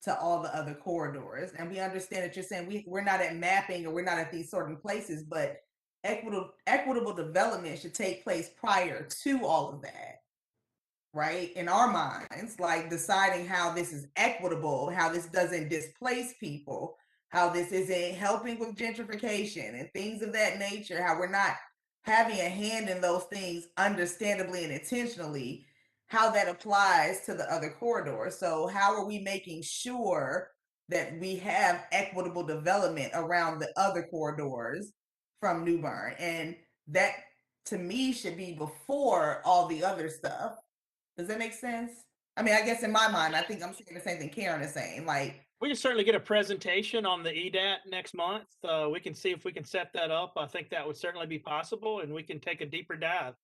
to all the other corridors. And we understand that you're saying we're not at mapping or we're not at these certain places, but equitable development should take place prior to all of that. Right, in our minds, like deciding how this is equitable, how this doesn't displace people, how this isn't helping with gentrification and things of that nature, how we're not having a hand in those things understandably and intentionally, how that applies to the other corridors. So how are we making sure that we have equitable development around the other corridors from New Bern? And that, to me, should be before all the other stuff. Does that make sense? I mean, I guess in my mind, I think I'm saying the same thing Karen is saying. Like, We can certainly get a presentation on the EDAT next month. We can see if we can set that up. I think that would certainly be possible, and we can take a deeper dive.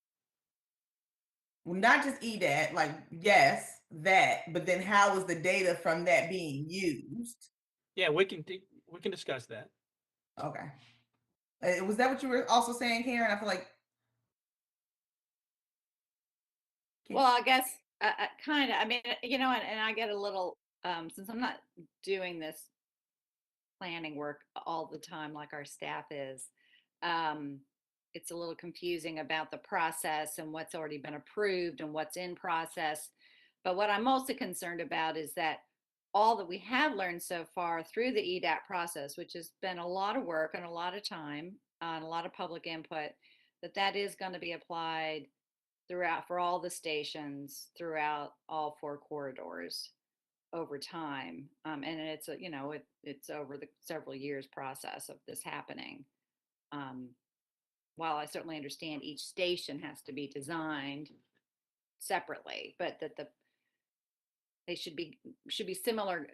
well, not just EDAT, like, yes, that, but then how is the data from that being used? Yeah, we can discuss that. Okay. Was that what you were also saying, Karen? I feel like. Well, I guess kind of. I mean, and I get a little, since I'm not doing this planning work all the time like our staff is, it's a little confusing about the process and what's already been approved and what's in process. But what I'm mostly concerned about is that all that we have learned so far through the EDAT process, which has been a lot of work and a lot of time and a lot of public input, that is going to be applied throughout for all the stations throughout all 4 corridors over time. And it's it's over the several years process of this happening. While I certainly understand each station has to be designed separately, but that they should be similar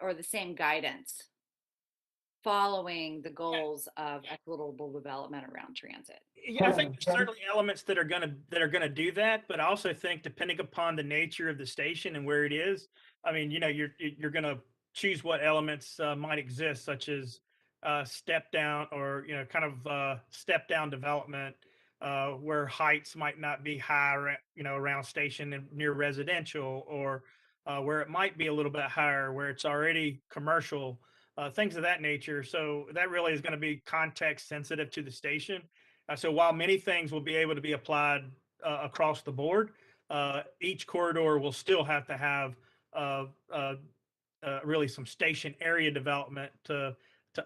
or the same guidance, following the goals of equitable development around transit. Yeah, I think there's certainly elements that are gonna do that, but I also think depending upon the nature of the station and where it is, I mean, you're gonna choose what elements might exist, such as step down or kind of step down development where heights might not be high, around station and near residential, or where it might be a little bit higher, where it's already commercial. Things of that nature. So that really is going to be context sensitive to the station. So while many things will be able to be applied across the board, each corridor will still have to have really some station area development to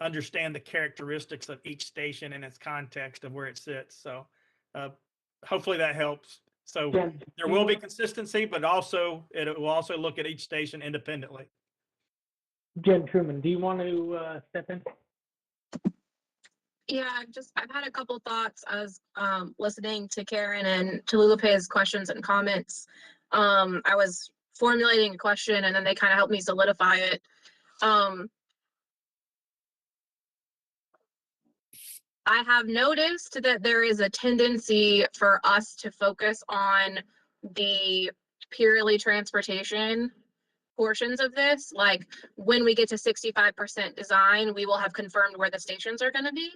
understand the characteristics of each station and its context of where it sits. So hopefully that helps. So there will be consistency, but also it will also look at each station independently. Jen Truman, do you want to step in? Yeah, I've had a couple thoughts as listening to Karen and Tallulah Pay's questions and comments. I was formulating a question and then they kind of helped me solidify it. I have noticed that there is a tendency for us to focus on the purely transportation portions of this. Like when we get to 65% design, we will have confirmed where the stations are going to be.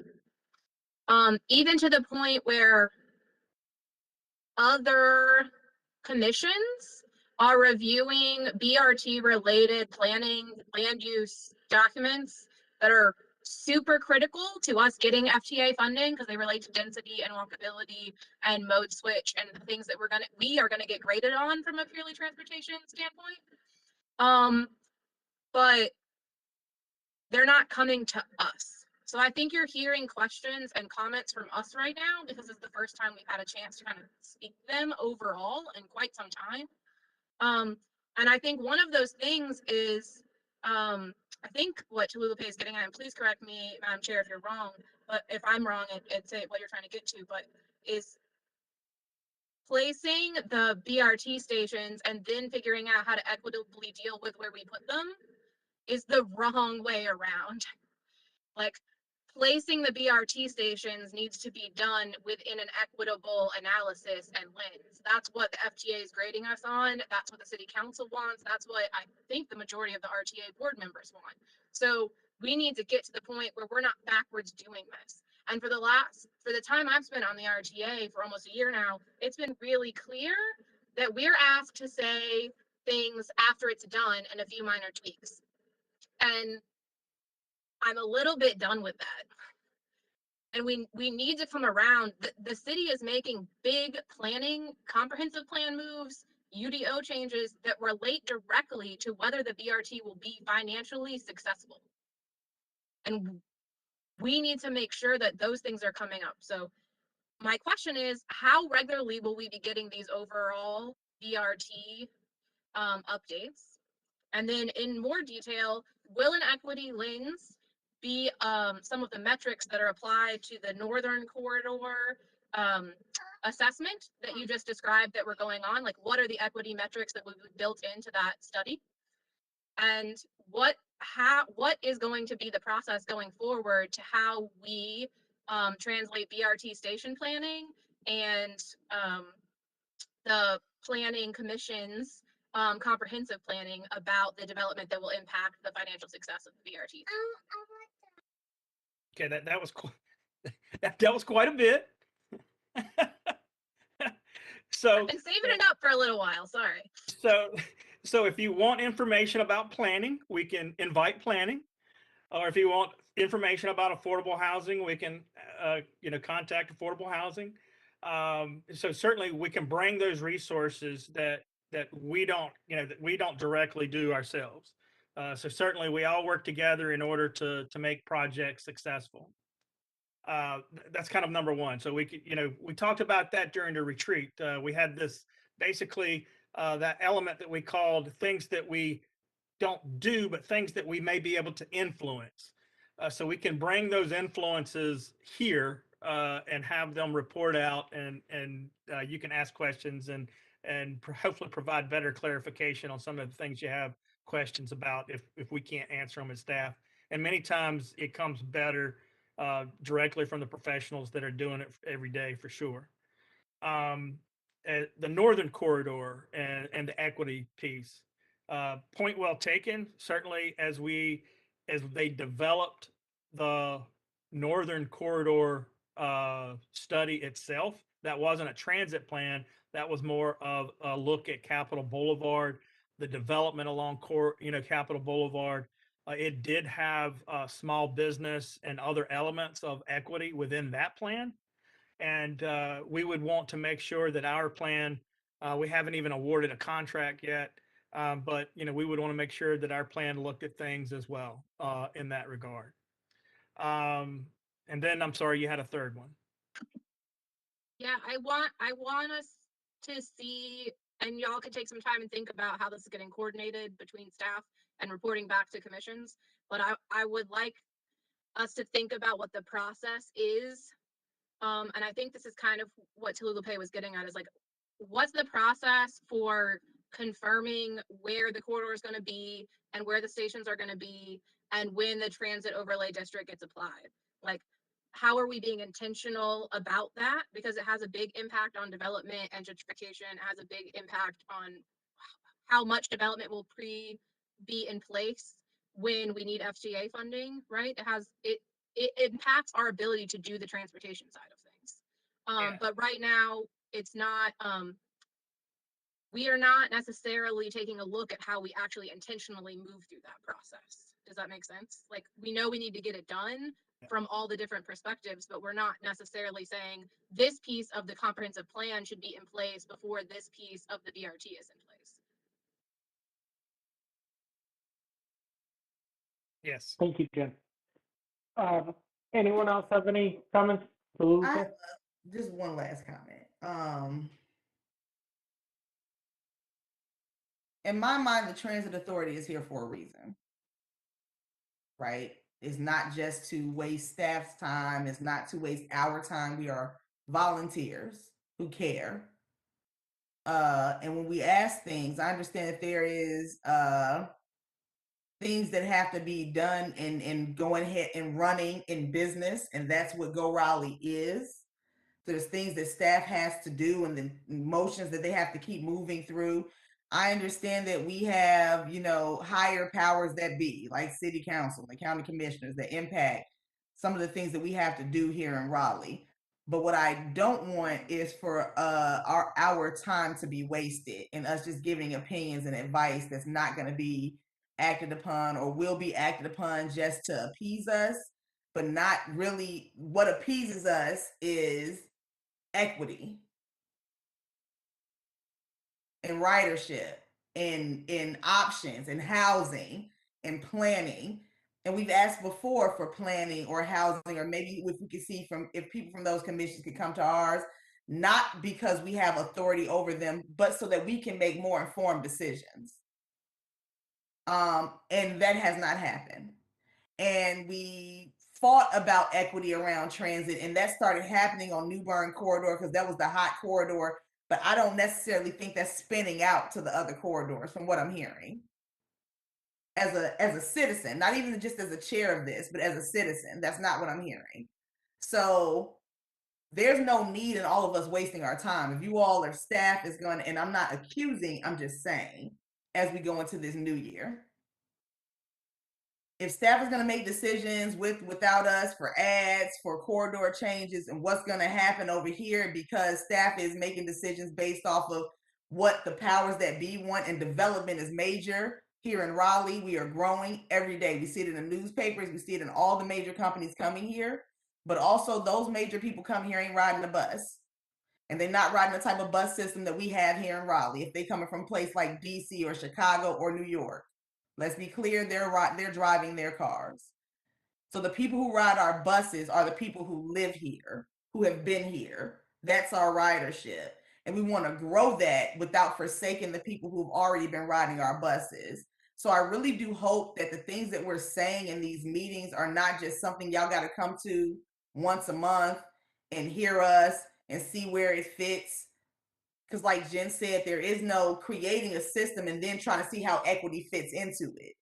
Even to the point where other commissions are reviewing BRT related planning, land use documents that are super critical to us getting FTA funding because they relate to density and walkability and mode switch and the things that we are gonna get graded on from a purely transportation standpoint. But they're not coming to us. So I think you're hearing questions and comments from us right now because it's the first time we've had a chance to kind of speak to them overall in quite some time. And I think one of those things is I think what Tallulah Pay is getting at, and please correct me, Madam Chair, if you're wrong, but if I'm wrong and say what you're trying to get to, but is placing the BRT stations and then figuring out how to equitably deal with where we put them is the wrong way around. Like, placing the BRT stations needs to be done within an equitable analysis and lens. That's what the FTA is grading us on. That's what the city council wants. That's what I think the majority of the RTA board members want. So we need to get to the point where we're not backwards doing this. And for the time I've spent on the RTA for almost a year now, it's been really clear that we're asked to say things after it's done and a few minor tweaks. And I'm a little bit done with that. And we need to come around. The city is making big planning, comprehensive plan moves, UDO changes that relate directly to whether the BRT will be financially successful. And we need to make sure that those things are coming up. So my question is, how regularly will we be getting these overall BRT updates? And then in more detail, will an equity lens be some of the metrics that are applied to the Northern Corridor assessment that you just described that were going on? Like, what are the equity metrics that will be built into that study? And what is going to be the process going forward to how we translate BRT station planning and the planning commission's comprehensive planning about the development that will impact the financial success of the BRT. Okay, that was that was quite a bit. So I've been saving it up for a little while. Sorry. So if you want information about planning, we can invite planning. Or if you want information about affordable housing, we can contact affordable housing. So certainly we can bring those resources that we don't directly do ourselves. So certainly we all work together in order to make projects successful. That's kind of number one. So we talked about that during the retreat. We had this basically that element that we called things that we don't do, but things that we may be able to influence. So we can bring those influences here and have them report out, and you can ask questions and hopefully provide better clarification on some of the things you have questions about if we can't answer them as staff. And many times it comes better directly from the professionals that are doing it every day, for sure. The Northern Corridor and the equity piece. Point well taken. Certainly, as they developed the Northern Corridor study itself, that wasn't a transit plan. That was more of a look at Capitol Boulevard, the development along Capitol Boulevard. It did have small business and other elements of equity within that plan. And we would want to make sure that our plan, we haven't even awarded a contract yet, but we would want to make sure that our plan looked at things as well in that regard. And then I'm sorry, you had a third one. Yeah, I want us to see, and y'all can take some time and think about how this is getting coordinated between staff and reporting back to commissions. But I would like us to think about what the process is. And I think this is kind of what Tallulah Pay was getting at, is like, what's the process for confirming where the corridor is going to be and where the stations are going to be and when the transit overlay district gets applied? Like, how are we being intentional about that? Because it has a big impact on development and gentrification. It has a big impact on how much development will be in place when we need FTA funding, right? It impacts our ability to do the transportation side of things. But right now it's not, we are not necessarily taking a look at how we actually intentionally move through that process. Does that make sense? Like, we know we need to get it done from all the different perspectives, but we're not necessarily saying this piece of the comprehensive plan should be in place before this piece of the BRT is in place. Yes. Thank you, Jim. Anyone else have any comments? Just one last comment. In my mind, the transit authority is here for a reason. right? It's not just to waste staff's time. It's not to waste our time. We are volunteers who care. And when we ask things, I understand that there is things that have to be done and going ahead and running in business, and that's what Go Raleigh is. There's things that staff has to do and the motions that they have to keep moving through. I understand that we have, higher powers that be, like city council, the county commissioners, that impact some of the things that we have to do here in Raleigh. But what I don't want is for our time to be wasted and us just giving opinions and advice that's not going to be acted upon or will be acted upon just to appease us, but not really. What appeases us is equity and ridership and in options and housing and planning. And we've asked before for planning or housing, or maybe if we could see if people from those commissions could come to ours, not because we have authority over them, but so that we can make more informed decisions. And that has not happened. And we fought about equity around transit, and that started happening on New Bern corridor because that was the hot corridor. But I don't necessarily think that's spinning out to the other corridors from what I'm hearing. As a citizen, not even just as a chair of this, but as a citizen, that's not what I'm hearing. So there's no need in all of us wasting our time. If you all or staff is going, and I'm not accusing, I'm just saying, as we go into this new year, if staff is going to make decisions without us for ads, for corridor changes, and what's going to happen over here because staff is making decisions based off of what the powers that be want, and development is major here in Raleigh. We are growing every day. We see it in the newspapers. We see it in all the major companies coming here. But also those major people come here ain't riding the bus. And they're not riding the type of bus system that we have here in Raleigh. If they coming from a place like DC or Chicago or New York. Let's be clear, they're driving their cars. So the people who ride our buses are the people who live here, who have been here. That's our ridership. And we want to grow that without forsaking the people who've already been riding our buses. So I really do hope that the things that we're saying in these meetings are not just something y'all got to come to once a month and hear us and see where it fits. Because like Jen said, there is no creating a system and then trying to see how equity fits into it.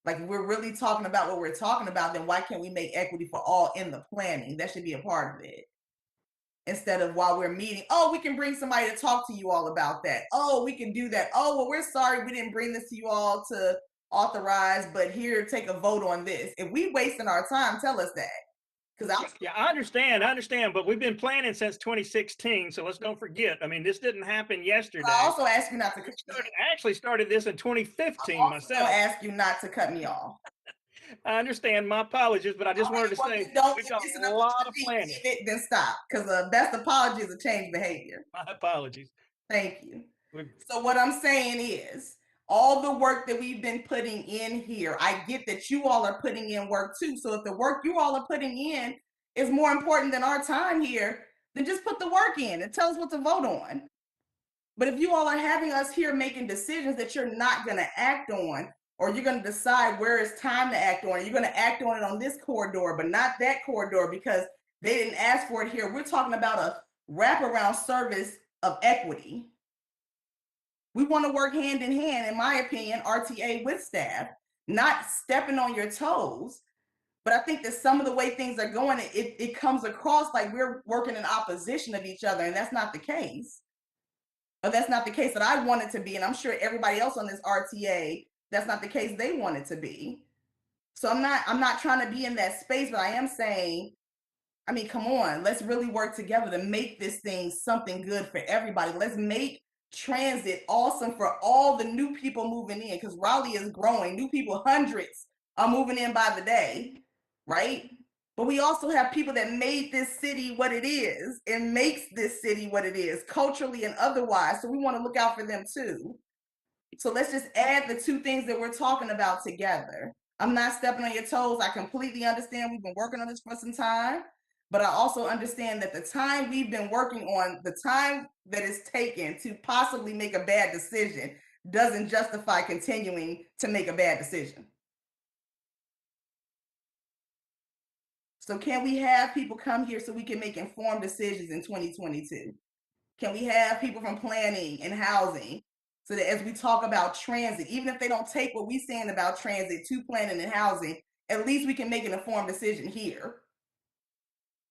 Like, if we're really talking about what we're talking about, then why can't we make equity for all in the planning? That should be a part of it. Instead of while we're meeting, oh, we can bring somebody to talk to you all about that. Oh, we can do that. Oh, well, we're sorry we didn't bring this to you all to authorize, but here, take a vote on this. If we wasting our time, tell us that. Yeah, I understand, but we've been planning since 2016, so let's don't forget. I mean, this didn't happen yesterday. I also ask you not to. I actually started this in 2015 myself. I ask you not to cut me off. I understand. My apologies, but I just wanted to say we've got a lot of planning. Then stop, because the best apology is a change behavior. My apologies. Thank you. So what I'm saying is, all the work that we've been putting in here, I get that you all are putting in work too. So if the work you all are putting in is more important than our time here, then just put the work in and tell us what to vote on. But if you all are having us here making decisions that you're not going to act on, or you're going to decide where it's time to act on, you're going to act on it on this corridor, but not that corridor because they didn't ask for it here. We're talking about a wraparound service of equity. We want to work hand in hand, in my opinion, RTA with staff, not stepping on your toes. But I think that some of the way things are going, it comes across like we're working in opposition of each other, and that's not the case. Or that's not the case that I want it to be, and I'm sure everybody else on this RTA, that's not the case they want it to be. So I'm not trying to be in that space, but I am saying, I mean, come on, let's really work together to make this thing something good for everybody. Let's make transit awesome for all the new people moving in, because Raleigh is growing. New people, hundreds, are moving in by the day, right? But we also have people that made this city what it is and makes this city what it is, culturally and otherwise. So we want to look out for them too. So let's just add the two things that we're talking about together. I'm not stepping on your toes. I completely understand we've been working on this for some time. But I also understand that the time we've been working on, the time that it's taken to possibly make a bad decision doesn't justify continuing to make a bad decision. So can we have people come here so we can make informed decisions in 2022? Can we have people from planning and housing so that as we talk about transit, even if they don't take what we're saying about transit to planning and housing, at least we can make an informed decision here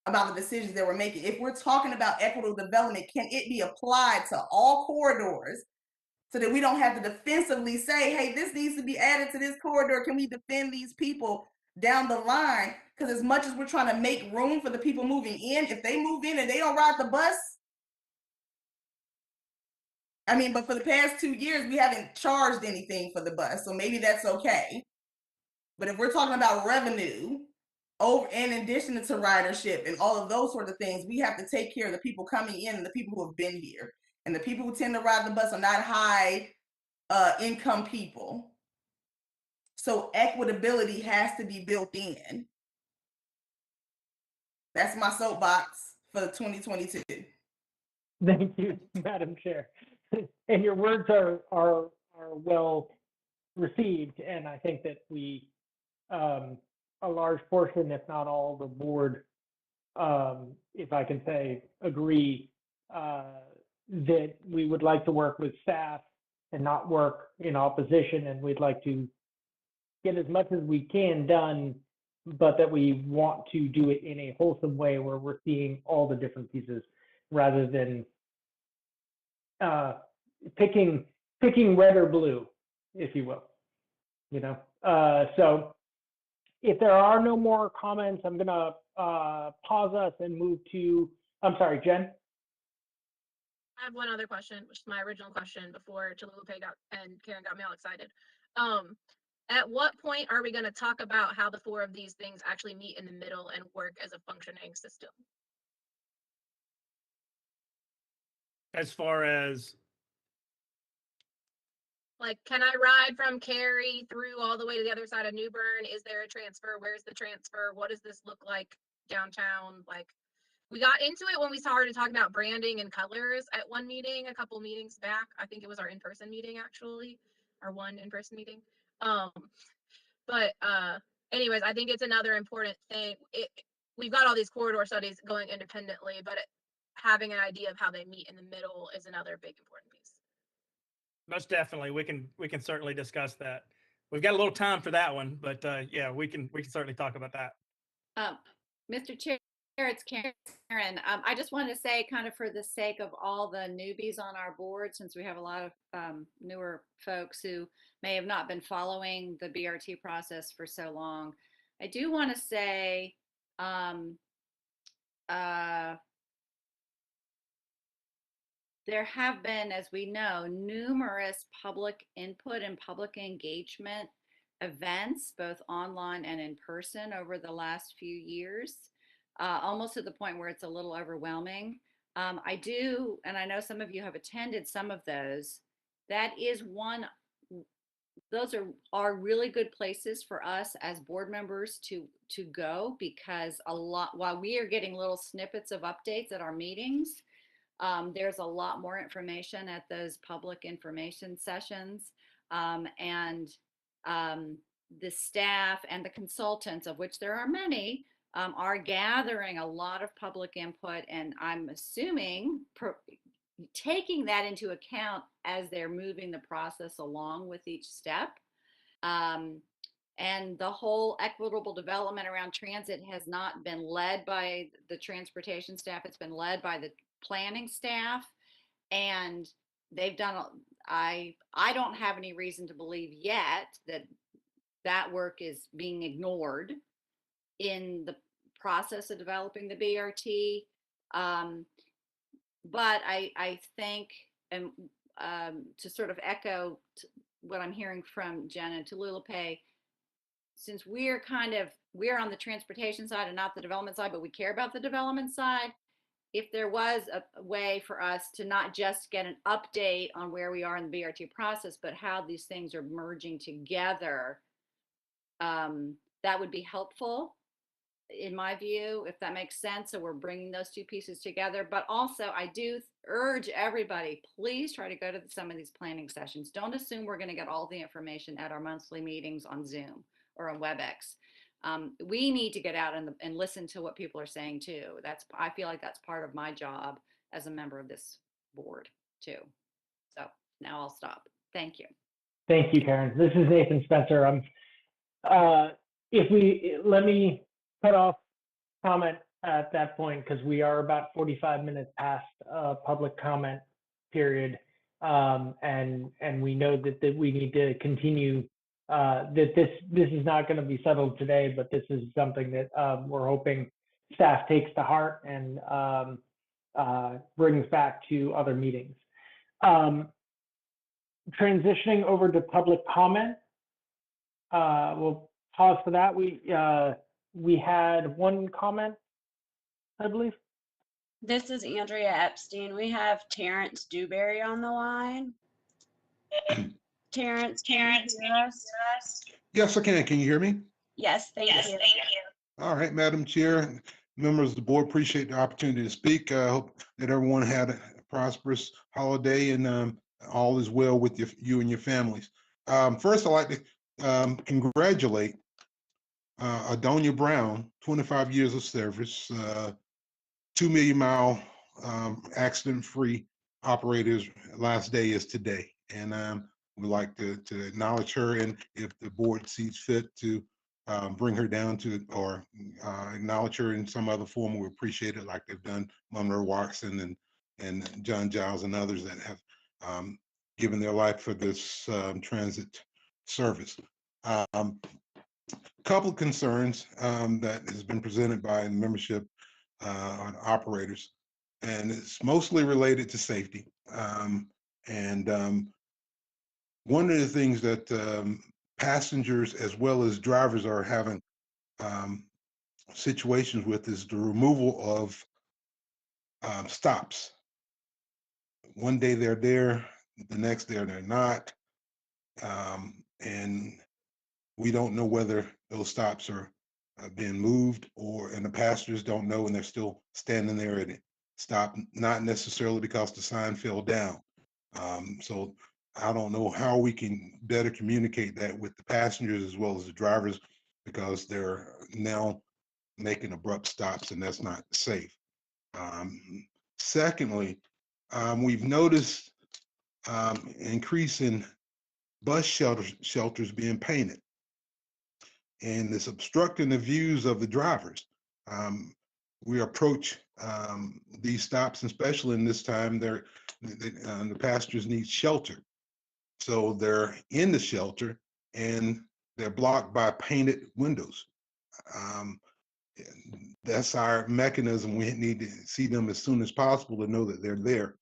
about the decisions that we're making. If we're talking about equitable development, can it be applied to all corridors so that we don't have to defensively say, hey, this needs to be added to this corridor? Can we defend these people down the line? Because as much as we're trying to make room for the people moving in, if they move in and they don't ride the bus, I mean, but for the past 2 years, we haven't charged anything for the bus, so maybe that's okay. But if we're talking about revenue, over in addition to ridership and all of those sort of things, we have to take care of the people coming in and the people who have been here. And the people who tend to ride the bus are not high income people. So equitability has to be built in. That's my soapbox for 2022. Thank you, Madam Chair. And your words are well received, and I think that we, a large portion, if not all, of the board, if I can say, agree that we would like to work with staff and not work in opposition, and we'd like to get as much as we can done, but that we want to do it in a wholesome way where we're seeing all the different pieces rather than picking red or blue, if you will. You know, so if there are no more comments, I'm gonna pause us and move to. I'm sorry, Jen. I have one other question, which is my original question before Chalupa got and Karen got me all excited. At what point are we going to talk about how the four of these things actually meet in the middle and work as a functioning system? As far as, Like, can I ride from Cary through all the way to the other side of New Bern? Is there a transfer? Where's the transfer? What does this look like downtown? Like, we got into it when we started talking about branding and colors at one meeting, a couple meetings back. I think it was our in-person meeting, actually, our one in-person meeting. But anyways, I think it's another important thing. We've got all these corridor studies going independently, but having an idea of how they meet in the middle is another big important piece. most definitely, we can certainly discuss that. We've got a little time for that one, but yeah, we can certainly talk about that. Mr. Chair, it's Karen. I just want to say, kind of for the sake of all the newbies on our board, since we have a lot of newer folks who may have not been following the BRT process for so long, I do want to say there have been, as we know, numerous public input and public engagement events, both online and in person, over the last few years, almost to the point where it's a little overwhelming. I do, and I know some of you have attended some of those. That is one, those are really good places for us as board members to go, because a lot, while we are getting little snippets of updates at our meetings, there's a lot more information at those public information sessions, and the staff and the consultants, of which there are many, are gathering a lot of public input, and I'm assuming taking that into account as they're moving the process along with each step. And the whole equitable development around transit has not been led by the transportation staff. It's been led by the planning staff, and they've done, I don't have any reason to believe yet that work is being ignored in the process of developing the BRT. But I think, and to sort of echo what I'm hearing from Jen and Tululipe, since we're on the transportation side and not the development side, but we care about the development side, if there was a way for us to not just get an update on where we are in the BRT process, but how these things are merging together, that would be helpful, in my view, if that makes sense. So we're bringing those two pieces together. But also, I do urge everybody, please try to go to some of these planning sessions. Don't assume we're going to get all the information at our monthly meetings on Zoom or on WebEx. we need to get out and listen to what people are saying too. I feel like that's part of my job as a member of this board too. So now I'll stop. Thank you. Thank you, Karen. This is Nathan Spencer. Let me cut off comment at that point, because we are about 45 minutes past public comment period. And we know that we need to continue, that this is not going to be settled today, but this is something that we're hoping staff takes to heart and brings back to other meetings. Transitioning over to public comment. We'll pause for that. We had one comment, I believe. This is Andrea Epstein. We have Terrence Dewberry on the line. Terrence, can you hear us? Yes, I can. Can you hear me? Yes, thank you. All right, Madam Chair, members of the board, appreciate the opportunity to speak. I hope that everyone had a prosperous holiday and all is well with you and your families. First, I'd like to congratulate Adonia Brown, 25 years of service, 2 million mile accident-free operators. Last day is today, and we'd like to acknowledge her, and if the board sees fit to bring her down to or acknowledge her in some other form, we appreciate it, like they've done Monroe Watson and John Giles and others that have given their life for this transit service. Couple of concerns that has been presented by the membership on operators, and it's mostly related to safety. One of the things that passengers as well as drivers are having situations with is the removal of stops. One day they're there, the next day they're not, and we don't know whether those stops are being moved, and the passengers don't know, and they're still standing there at it. Stop, not necessarily because the sign fell down. So I don't know how we can better communicate that with the passengers as well as the drivers, because they're now making abrupt stops, and that's not safe. Secondly, we've noticed increase in bus shelters being painted, and it's obstructing the views of the drivers. We approach these stops, especially in this time, the passengers need shelter. So they're in the shelter and they're blocked by painted windows. That's our mechanism. We need to see them as soon as possible to know that they're there.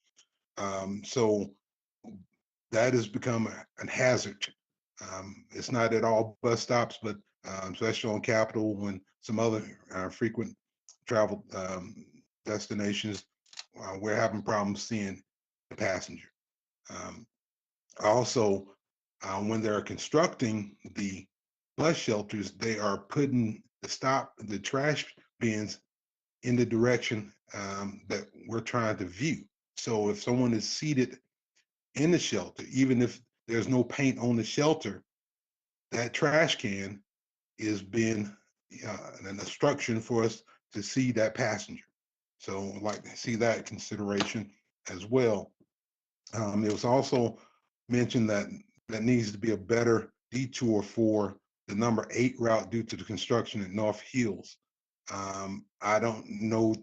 So that has become a hazard. It's not at all bus stops, but especially on Capitol and some other frequent travel destinations, we're having problems seeing the passenger. Also, when they're constructing the bus shelters, they are putting the trash bins in the direction that we're trying to view. So if someone is seated in the shelter, even if there's no paint on the shelter, that trash can is being an obstruction for us to see that passenger. So I'd like to see that consideration as well. It was also mentioned that needs to be a better detour for the number 8 route due to the construction at North Hills. I don't know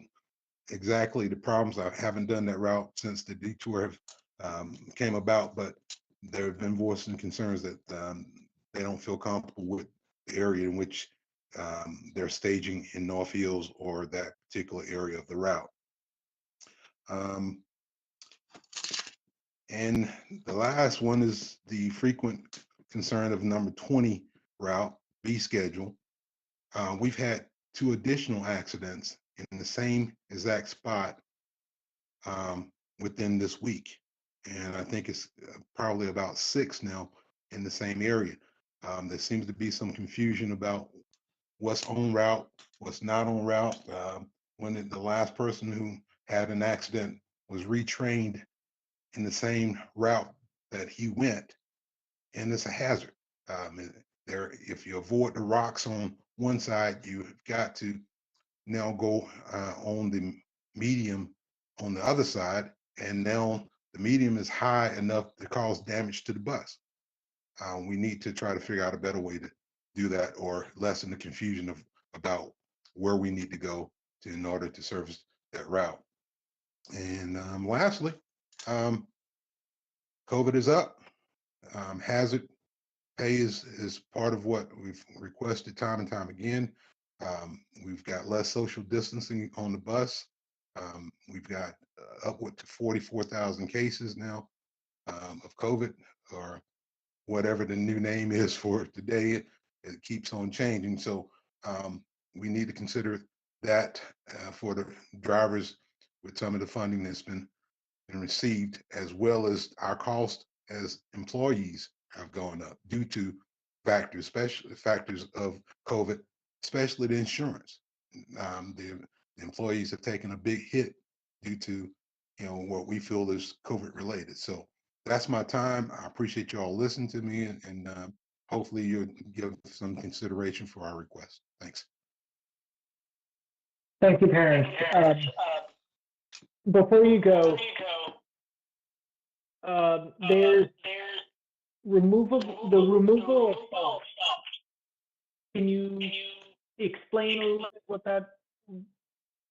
exactly the problems. I haven't done that route since the detour came about, but there have been voicing concerns that they don't feel comfortable with the area in which they're staging in North Hills or that particular area of the route. And the last one is the frequent concern of number 20 route, B schedule. We've had 2 additional accidents in the same exact spot within this week. And I think it's probably about 6 now in the same area. There seems to be some confusion about what's on route, what's not on route. When the last person who had an accident was retrained in the same route that he went, and it's a hazard. If you avoid the rocks on one side, you've got to now go on the medium on the other side, and now the medium is high enough to cause damage to the bus. We need to try to figure out a better way to do that, or lessen the confusion about where we need to go in order to service that route. And lastly, COVID is up. Hazard pay is part of what we've requested time and time again. We've got less social distancing on the bus. We've got upward to 44,000 cases now of COVID, or whatever the new name is for it today. It keeps on changing. So we need to consider that for the drivers with some of the funding that's been received, as well as our cost as employees have gone up due to factors, especially factors of COVID, especially the insurance. The employees have taken a big hit due to, what we feel is COVID related. So that's my time. I appreciate you all listening to me, and hopefully you'll give some consideration for our request. Thanks. Thank you, Terrence. Before you go, there's the removal of salt. Can you explain a little bit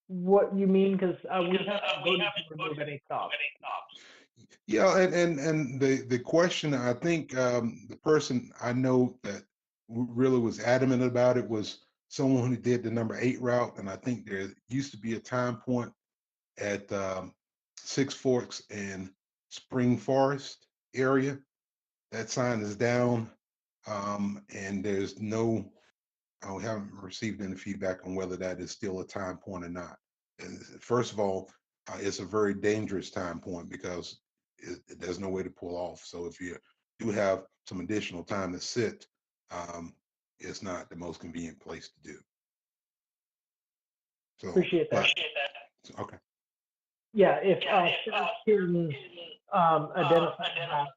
what you mean? Because we haven't voted to remove any stops. Yeah, and the question, I think the person I know that really was adamant about it was someone who did the number 8 route, and I think there used to be a time point at Six Forks and Spring Forest area. That sign is down, and there's no, we haven't received any feedback on whether that is still a time point or not. And first of all, it's a very dangerous time point because there's no way to pull off. So if you do have some additional time to sit, it's not the most convenient place to do. So, Appreciate that. Okay. Yeah, if can identify that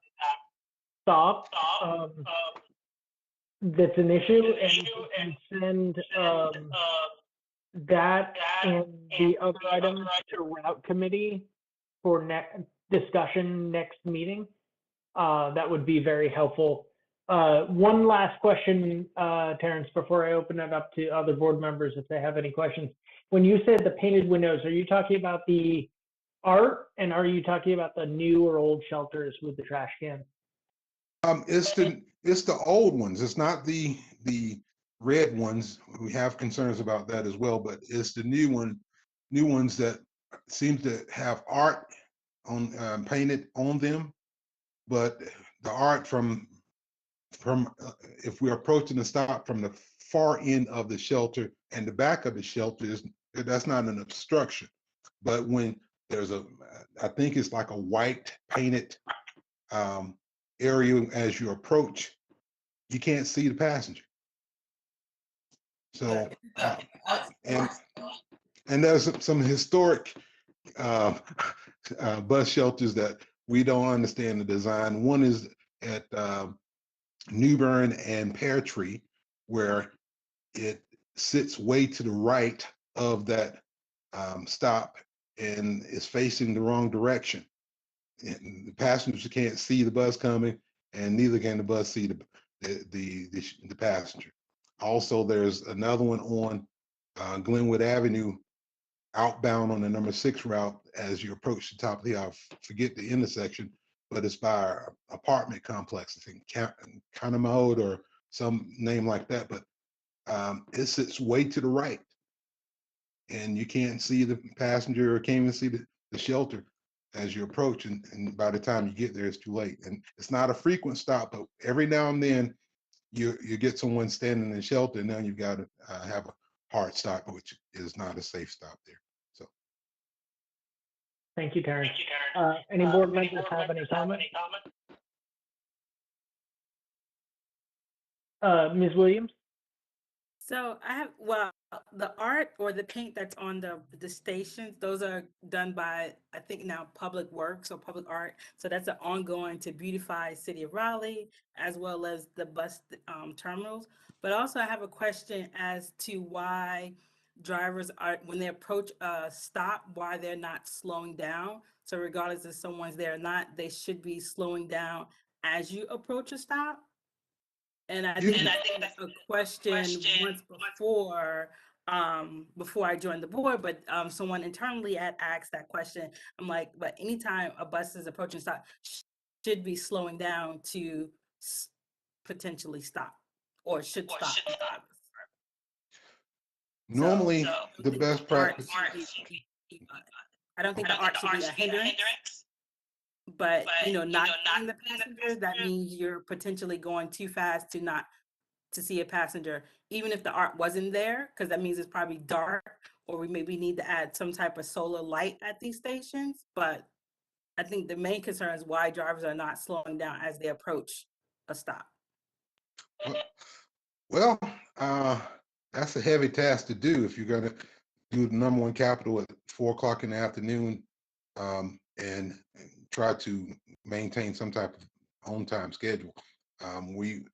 stop that's an issue, and send that and the other items to route committee for discussion next meeting, that would be very helpful. One last question, Terrence, before I open it up to other board members if they have any questions. When you said the painted windows, are you talking about the art, and are you talking about the new or old shelters with the trash can? It's the old ones. It's not the red ones. We have concerns about that as well, but it's the new ones that seem to have art on painted on them. But the art from if we're approaching the stop from the far end of the shelter and the back of the shelter, that's not an obstruction. But when there's I think it's like a white painted area as you approach, you can't see the passenger. So and there's some historic bus shelters that we don't understand the design. One is at New Bern and Pear Tree, where it sits way to the right of that stop and is facing the wrong direction. And the passengers can't see the bus coming, and neither can the bus see the passenger. Also, there's another one on Glenwood Avenue, outbound on the number 6 route as you approach the top of the hill. I forget the intersection, but it's by our apartment complex, I think Kanamode or some name like that. But it sits way to the right, and you can't see the passenger or can't even see the shelter as you approach. And by the time you get there, it's too late. And it's not a frequent stop, but every now and then you get someone standing in the shelter, and now you've got to have a hard stop, which is not a safe stop there. So. Thank you, Terrence. Any board members have any comments? Ms. Williams? So I have, well, the art or the paint that's on the stations, those are done by, I think now, Public Works or Public Art. So that's an ongoing to beautify City of Raleigh, as well as the bus terminals. But also I have a question as to why drivers are, when they approach a stop, why they're not slowing down. So regardless if someone's there or not, they should be slowing down as you approach a stop. And I think that's a question once before I joined the board, but someone internally had asked that question. I'm like, but anytime a bus is approaching stop, should be slowing down to potentially stop or should stop. Normally, the best practice. I don't think the art should be a hindrance. But not seeing the passengers, that means you're potentially going too fast to see a passenger, even if the art wasn't there, because that means it's probably dark, or we maybe need to add some type of solar light at these stations. But I think the main concern is why drivers are not slowing down as they approach a stop. Well, that's a heavy task to do if you're going to do the number one capital at 4 o'clock in the afternoon, and try to maintain some type of on-time schedule. We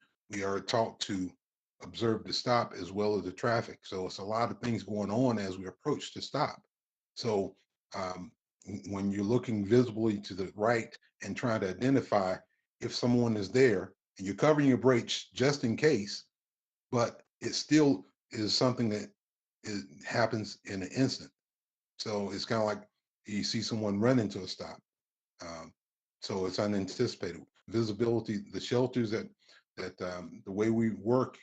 are taught to observe the stop as well as the traffic. So it's a lot of things going on as we approach the stop. So when you're looking visibly to the right and trying to identify if someone is there, and you're covering your brakes just in case, but it still is something that happens in an instant. So it's kind of like you see someone run into a stop. So it's unanticipated. Visibility, the shelters that the way we work,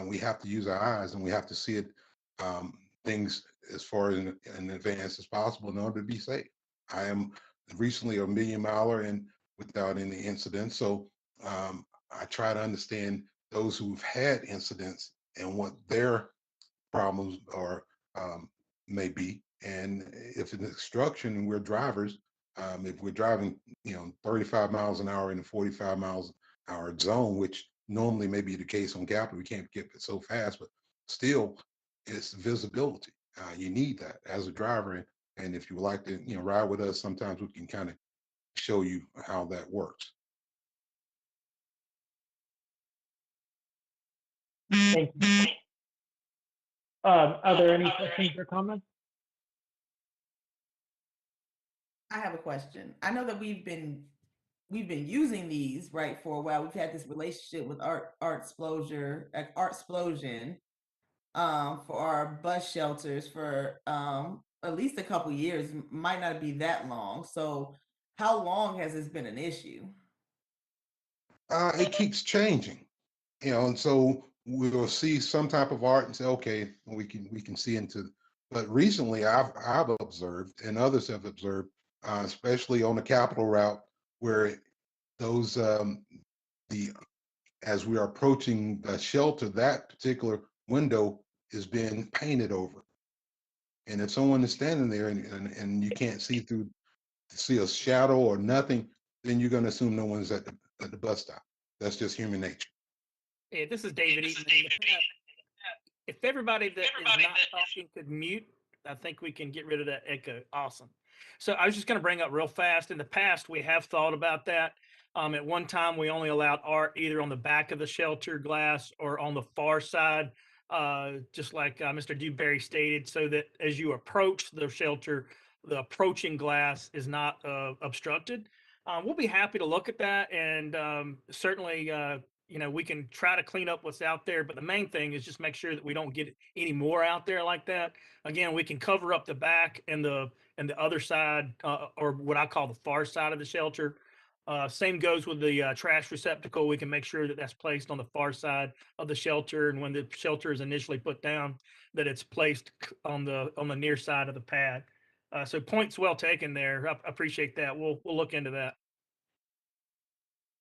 we have to use our eyes and we have to see it, things as far in advance as possible in order to be safe. I am recently a million miler and without any incidents. So I try to understand those who've had incidents and what their problems are, may be. And if it's obstruction and we're drivers, if we're driving, 35 miles an hour in a 45 miles an hour zone, which normally may be the case on Capitol, we can't get it so fast, but still it's visibility. You need that as a driver. And if you would like to, ride with us, sometimes we can kind of show you how that works. Thank you. Are there any questions or comments? I have a question. I know that we've been using these right for a while. We've had this relationship with Art Explosion for our bus shelters for at least a couple years. Might not be that long. So how long has this been an issue? It keeps changing, and so we'll see some type of art and say, okay, we can see into. But recently, I've observed, and others have observed, especially on the Capitol route, where those as we are approaching the shelter, that particular window is being painted over, and if someone is standing there and you can't see a shadow or nothing, then you're going to assume no one's at the bus stop. That's just human nature. Yeah, this is David Eaton. If everybody that is not talking could mute, I think we can get rid of that echo. Awesome. So I was just going to bring up real fast. In the past, we have thought about that. At one time, we only allowed art either on the back of the shelter glass or on the far side, just like Mr. Dewberry stated, so that as you approach the shelter, the approaching glass is not obstructed. We'll be happy to look at that, and certainly we can try to clean up what's out there, but the main thing is just make sure that we don't get any more out there like that. Again, we can cover up the back and the other side, or what I call the far side of the shelter. Same goes with the trash receptacle. We can make sure that that's placed on the far side of the shelter, and when the shelter is initially put down, that it's placed on the near side of the pad. So points well taken there. I appreciate that. We'll look into that.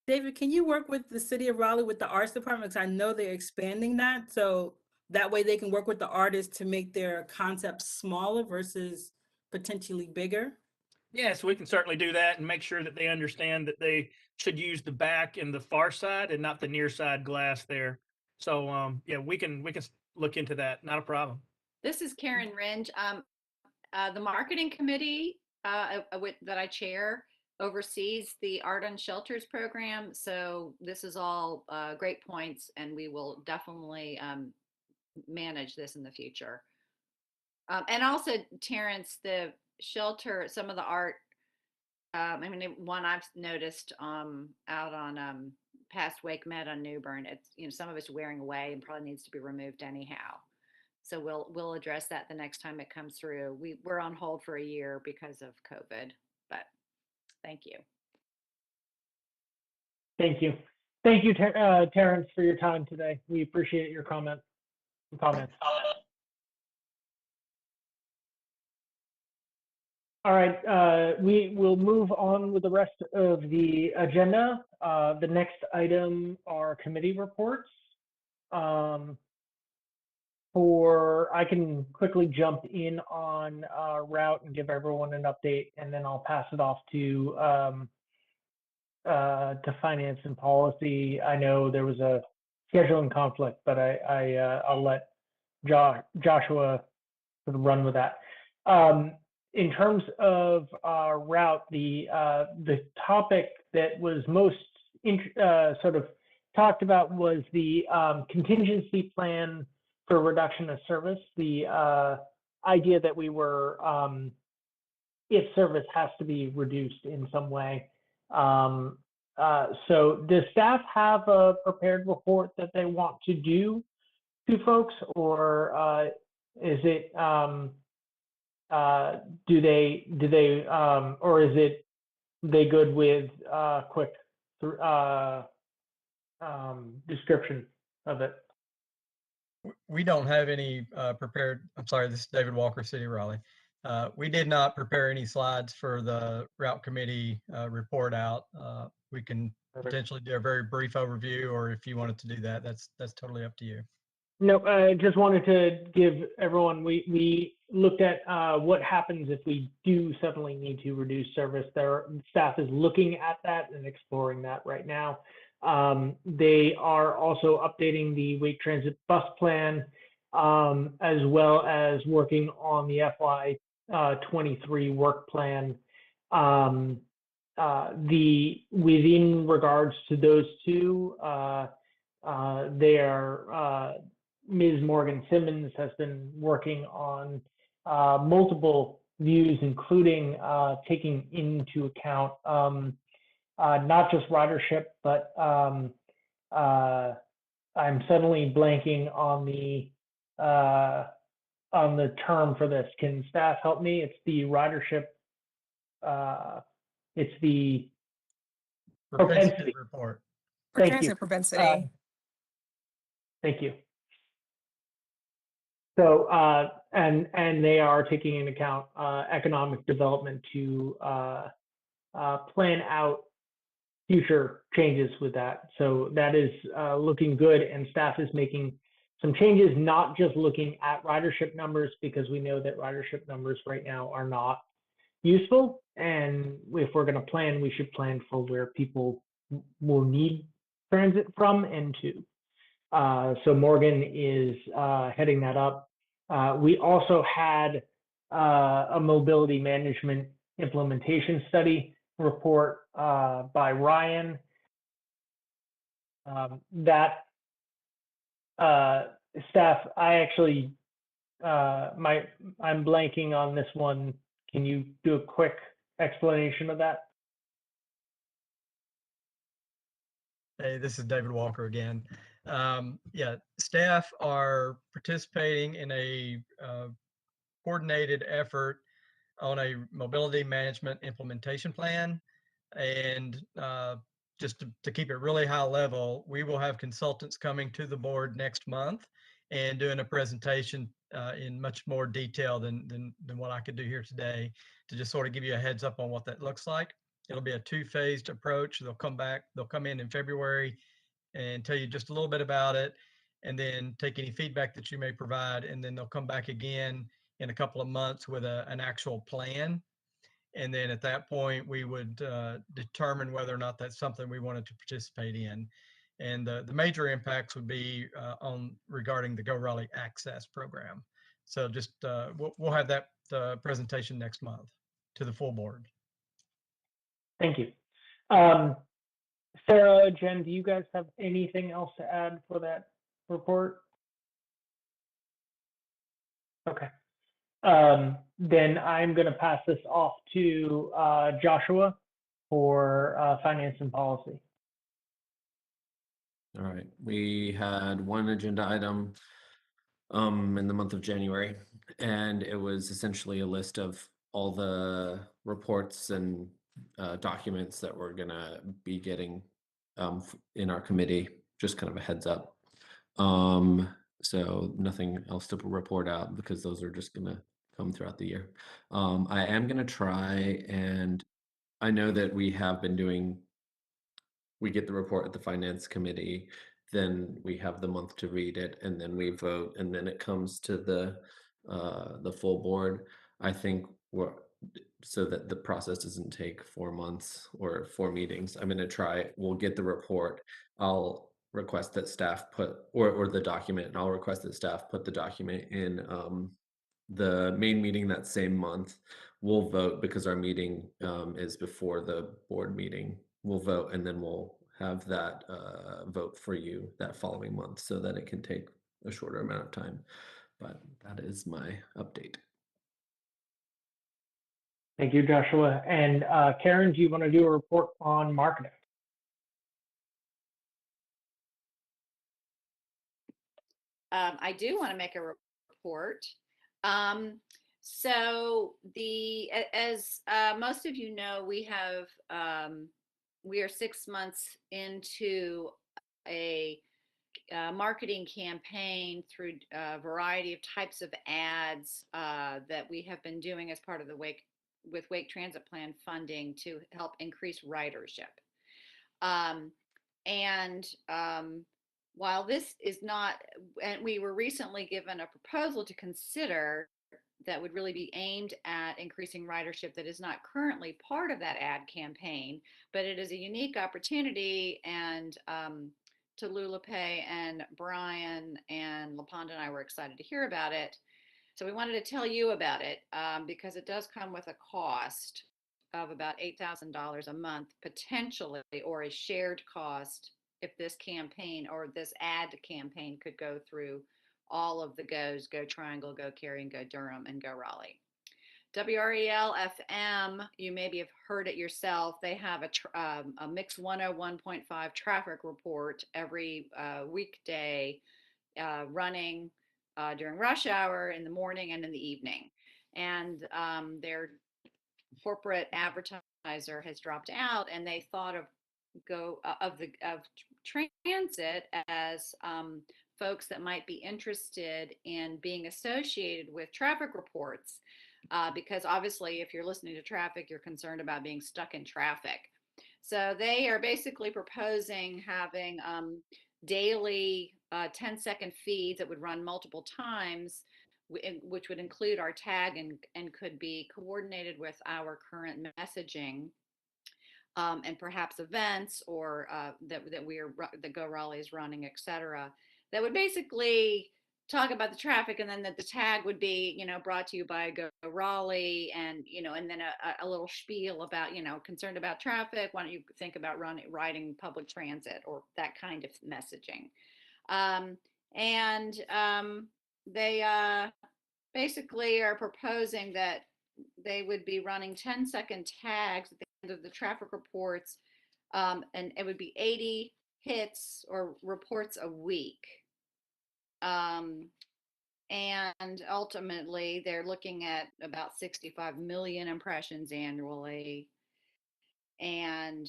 David, can you work with the city of Raleigh with the arts department? Because I know they're expanding that. So that way they can work with the artists to make their concepts smaller versus potentially bigger. Yes, we can certainly do that and make sure that they understand that they should use the back and the far side and not the near side glass there. So yeah, we can look into that. Not a problem. This is Karen Ringe. The marketing committee that I chair, oversees the Art on Shelters program. So this is all great points, and we will definitely manage this in the future. And also, Terrence, the shelter, some of the art, I mean, one I've noticed out on past Wake Med on Newbern, it's, you know, some of it's wearing away and probably needs to be removed anyhow. So we'll address that the next time it comes through. We're on hold for a year because of COVID, but thank you. Thank you. Thank you, Terrence, for your time today. We appreciate your comments. All right, we will move on with the rest of the agenda. The next item are committee reports. I can quickly jump in on route and give everyone an update, and then I'll pass it off to finance and policy. I know there was a scheduling conflict, but I'll let Joshua sort of run with that. In terms of route, the topic that was most sort of talked about was the contingency plan for reduction of service. The idea that we were, if service has to be reduced in some way. So does staff have a prepared report that they want to do to folks, or is it do they or is it they good with quick description of it? We don't have any prepared. I'm sorry, this is David Walker, City of Raleigh. We did not prepare any slides for the route committee report out. We can potentially do a very brief overview, or if you wanted to do that, that's totally up to you. No, I just wanted to give everyone, we looked at what happens if we do suddenly need to reduce service. Staff is looking at that and exploring that right now. They are also updating the Wake Transit bus plan, as well as working on the FY23 work plan. Within regards to those two, they are Ms. Morgan Simmons has been working on multiple views, including taking into account not just ridership, but I'm suddenly blanking on the term for this. Can staff help me? It's the ridership. It's the propensity report. Thank you. Propensity. Thank you. So, and they are taking into account economic development to plan out future changes with that. So that is looking good, and staff is making some changes, not just looking at ridership numbers, because we know that ridership numbers right now are not useful. And if we're going to plan, we should plan for where people will need transit from and to. So Morgan is heading that up. We also had a mobility management implementation study report by Ryan. That staff, I actually, I'm blanking on this one. Can you do a quick explanation of that? Hey, this is David Walker again. Yeah, staff are participating in a coordinated effort on a mobility management implementation plan. And just to keep it really high level, we will have consultants coming to the board next month and doing a presentation in much more detail than what I could do here today, to just sort of give you a heads up on what that looks like. It'll be a two-phased approach. They'll come in February and tell you just a little bit about it, and then take any feedback that you may provide, and then they'll come back again in a couple of months with an actual plan. And then at that point, we would determine whether or not that's something we wanted to participate in. And the major impacts would be regarding the Go Raleigh Access program. So just we'll have that presentation next month to the full board. Thank you. Sarah, Jen, do you guys have anything else to add for that report? Okay. Then I'm going to pass this off to Joshua for finance and policy. All right, we had one agenda item in the month of January, and it was essentially a list of all the reports and documents that we're gonna be getting in our committee, just kind of a heads up. So nothing else to report out because those are just gonna come throughout the year. I am gonna try, and I know that we have been doing, we get the report at the finance committee, then we have the month to read it, and then we vote, and then it comes to the full board. I think we're, so that the process doesn't take 4 months or 4 meetings. I'm gonna try, we'll get the report. I'll request that staff put, or the document, and I'll request that staff put the document in the main meeting that same month. We'll vote because our meeting is before the board meeting. We'll vote, and then we'll have that vote for you that following month so that it can take a shorter amount of time. But that is my update. Thank you, Joshua. And Karen, do you want to do a report on marketing? I do want to make a report. So as most of you know, we are 6 months into a marketing campaign through a variety of types of ads that we have been doing as part of the Wake Transit Plan funding to help increase ridership. While this is not, and we were recently given a proposal to consider that would really be aimed at increasing ridership that is not currently part of that ad campaign, but it is a unique opportunity, and Tallulah Pay and Brian and LaPonda and I were excited to hear about it. So we wanted to tell you about it because it does come with a cost of about $8,000 a month potentially, or a shared cost if this campaign or this ad campaign could go through all of the goes, Go Triangle, Go Cary, and Go Durham, and Go Raleigh. WREL FM, you maybe have heard it yourself. They have a Mix 101.5 traffic report every weekday running during rush hour in the morning and in the evening. And their corporate advertiser has dropped out, and they thought of transit as folks that might be interested in being associated with traffic reports, because obviously if you're listening to traffic, you're concerned about being stuck in traffic. So they are basically proposing having daily 10-second feeds that would run multiple times, which would include our tag and could be coordinated with our current messaging. And perhaps events or that Go Raleigh is running, et cetera, that would basically talk about the traffic, and then that the tag would be, brought to you by Go Raleigh, and and then a little spiel about, concerned about traffic, why don't you think about riding public transit, or that kind of messaging. They basically are proposing that they would be running 10-second tags at the end of the traffic reports, and it would be 80 hits or reports a week. And ultimately, they're looking at about 65 million impressions annually. And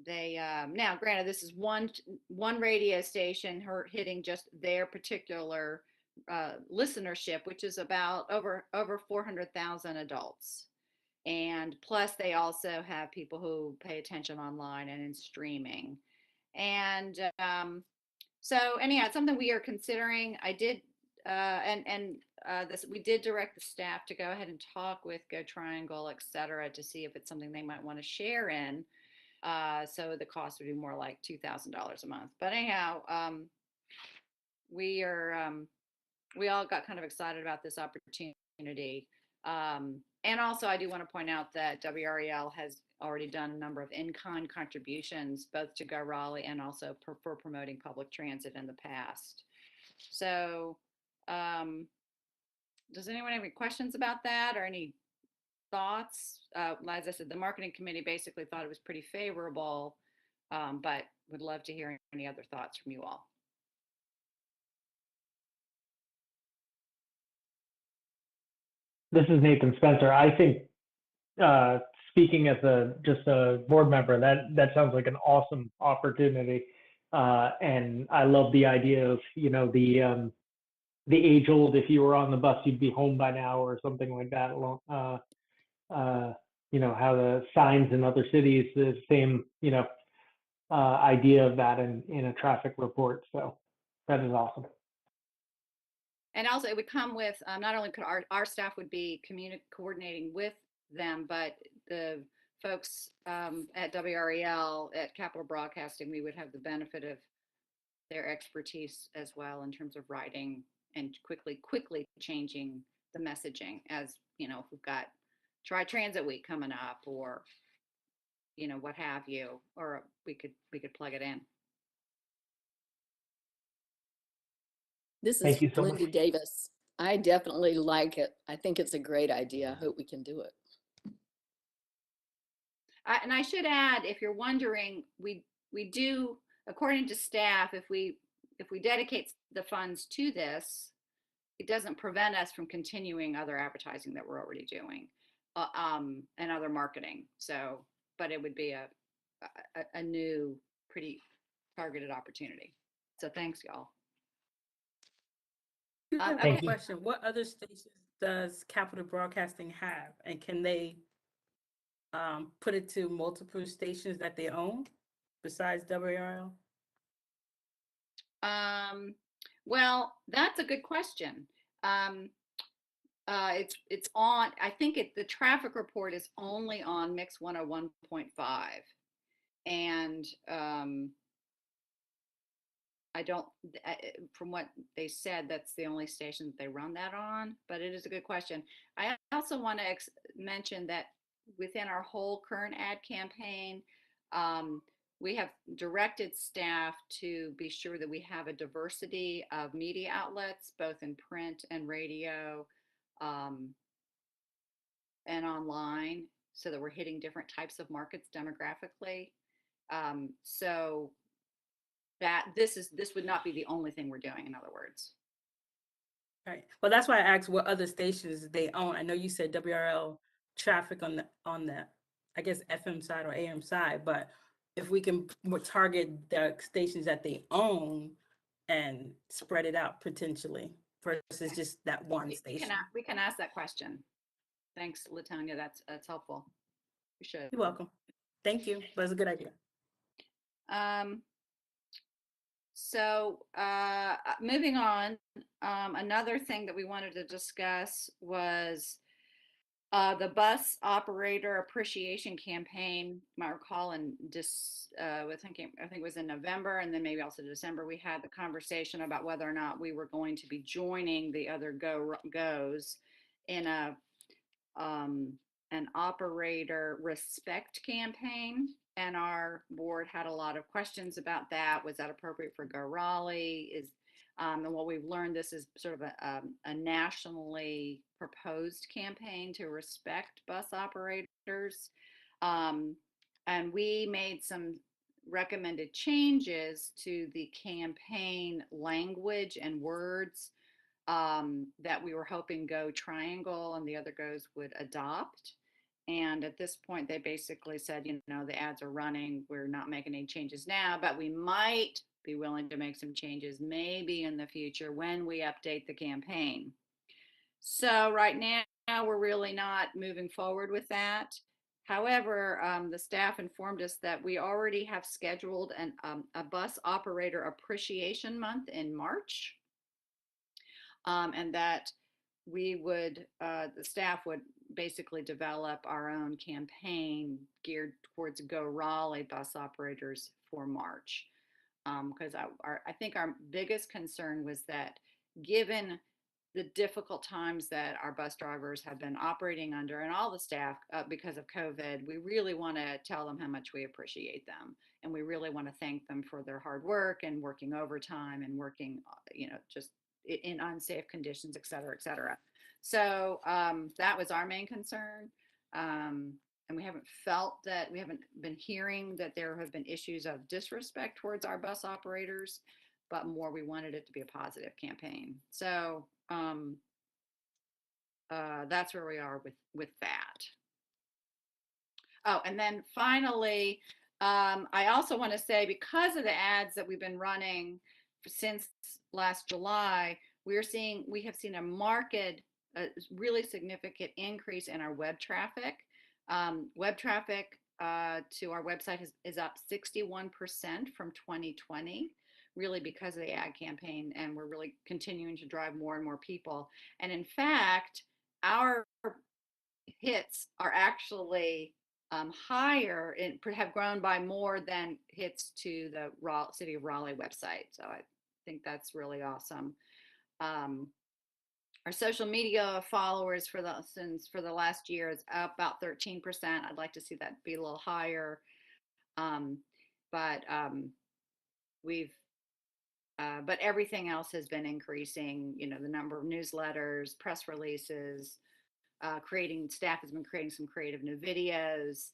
they now, granted, this is one radio station hitting just their particular listenership, which is about over 400,000 adults. And plus they also have people who pay attention online and in streaming. And so anyhow, it's something we are considering. I did we did direct the staff to go ahead and talk with Go Triangle, et cetera, to see if it's something they might want to share in. So the cost would be more like $2,000 a month. But anyhow, we all got kind of excited about this opportunity And also, I do want to point out that WREL has already done a number of in-kind contributions, both to Go Raleigh and also for promoting public transit in the past. So, does anyone have any questions about that or any thoughts? As I said, the marketing committee basically thought it was pretty favorable, but would love to hear any other thoughts from you all. This is Nathan Spencer. I think, speaking as just a board member, that sounds like an awesome opportunity. And I love the idea of, the age old, if you were on the bus, you'd be home by now or something like that. How the signs in other cities, the same, idea of that in a traffic report. So that is awesome. And also it would come with, not only could our staff would be coordinating with them, but the folks at WREL, at Capital Broadcasting, we would have the benefit of their expertise as well in terms of writing and quickly changing the messaging as, if we've got Tri-Transit Week coming up or, what have you, or we could plug it in. This is Thank you so much. Linda Davis. I definitely like it. I think it's a great idea. I hope we can do it. And I should add, if you're wondering, we do, according to staff, if we dedicate the funds to this, it doesn't prevent us from continuing other advertising that we're already doing, and other marketing. So, but it would be a new, pretty targeted opportunity. So thanks, y'all. I have okay. a question. What other stations does Capital Broadcasting have, and can they put it to multiple stations that they own besides WRL? Well, that's a good question. It's on, I think the traffic report is only on Mix 101.5. And I don't, from what they said, that's the only station that they run that on, but it is a good question. I also want to mention that within our whole current ad campaign, we have directed staff to be sure that we have a diversity of media outlets, both in print and radio, and online, so that we're hitting different types of markets demographically. So that this would not be the only thing we're doing, in other words. Right. Well, that's why I asked what other stations they own. I know you said WRL traffic on the I guess FM side or AM side, but if we can target the stations that they own and spread it out potentially versus just that one station. We can ask that question. Thanks, Latonia. That's helpful. We should. You're welcome. Thank you. That's a good idea. So moving on, another thing that we wanted to discuss was the bus operator appreciation campaign. You might recall in I think it was in November, and then maybe also December, we had the conversation about whether or not we were going to be joining the other goes in an operator respect campaign. And our board had a lot of questions about that. Was that appropriate for Go Raleigh? And what we've learned, this is sort of a nationally proposed campaign to respect bus operators. And we made some recommended changes to the campaign language and words that we were hoping Go Triangle and the other goes would adopt. And at this point, they basically said, the ads are running. We're not making any changes now, but we might be willing to make some changes maybe in the future when we update the campaign. So right now, we're really not moving forward with that. However, the staff informed us that we already have scheduled a bus operator appreciation month in March. And that the staff would basically develop our own campaign geared towards Go Raleigh bus operators for March. Because I think our biggest concern was that given the difficult times that our bus drivers have been operating under, and all the staff, because of COVID. We really want to tell them how much we appreciate them, and we really want to thank them for their hard work and working overtime and working, just in unsafe conditions, et cetera, et cetera. So that was our main concern. And we haven't been hearing that there have been issues of disrespect towards our bus operators, but more we wanted it to be a positive campaign. So that's where we are with that. Oh, and then finally, I also want to say, because of the ads that we've been running since last July, we have seen a really significant increase in our web traffic. Web traffic to our website is up 61% from 2020, really because of the ad campaign, and we're really continuing to drive more and more people. And in fact, our hits are actually higher and have grown by more than hits to the City of Raleigh website. So I think that's really awesome. Our social media followers for the last year is up about 13%. I'd like to see that be a little higher. But everything else has been increasing. The number of newsletters, press releases, staff has been creating some creative new videos.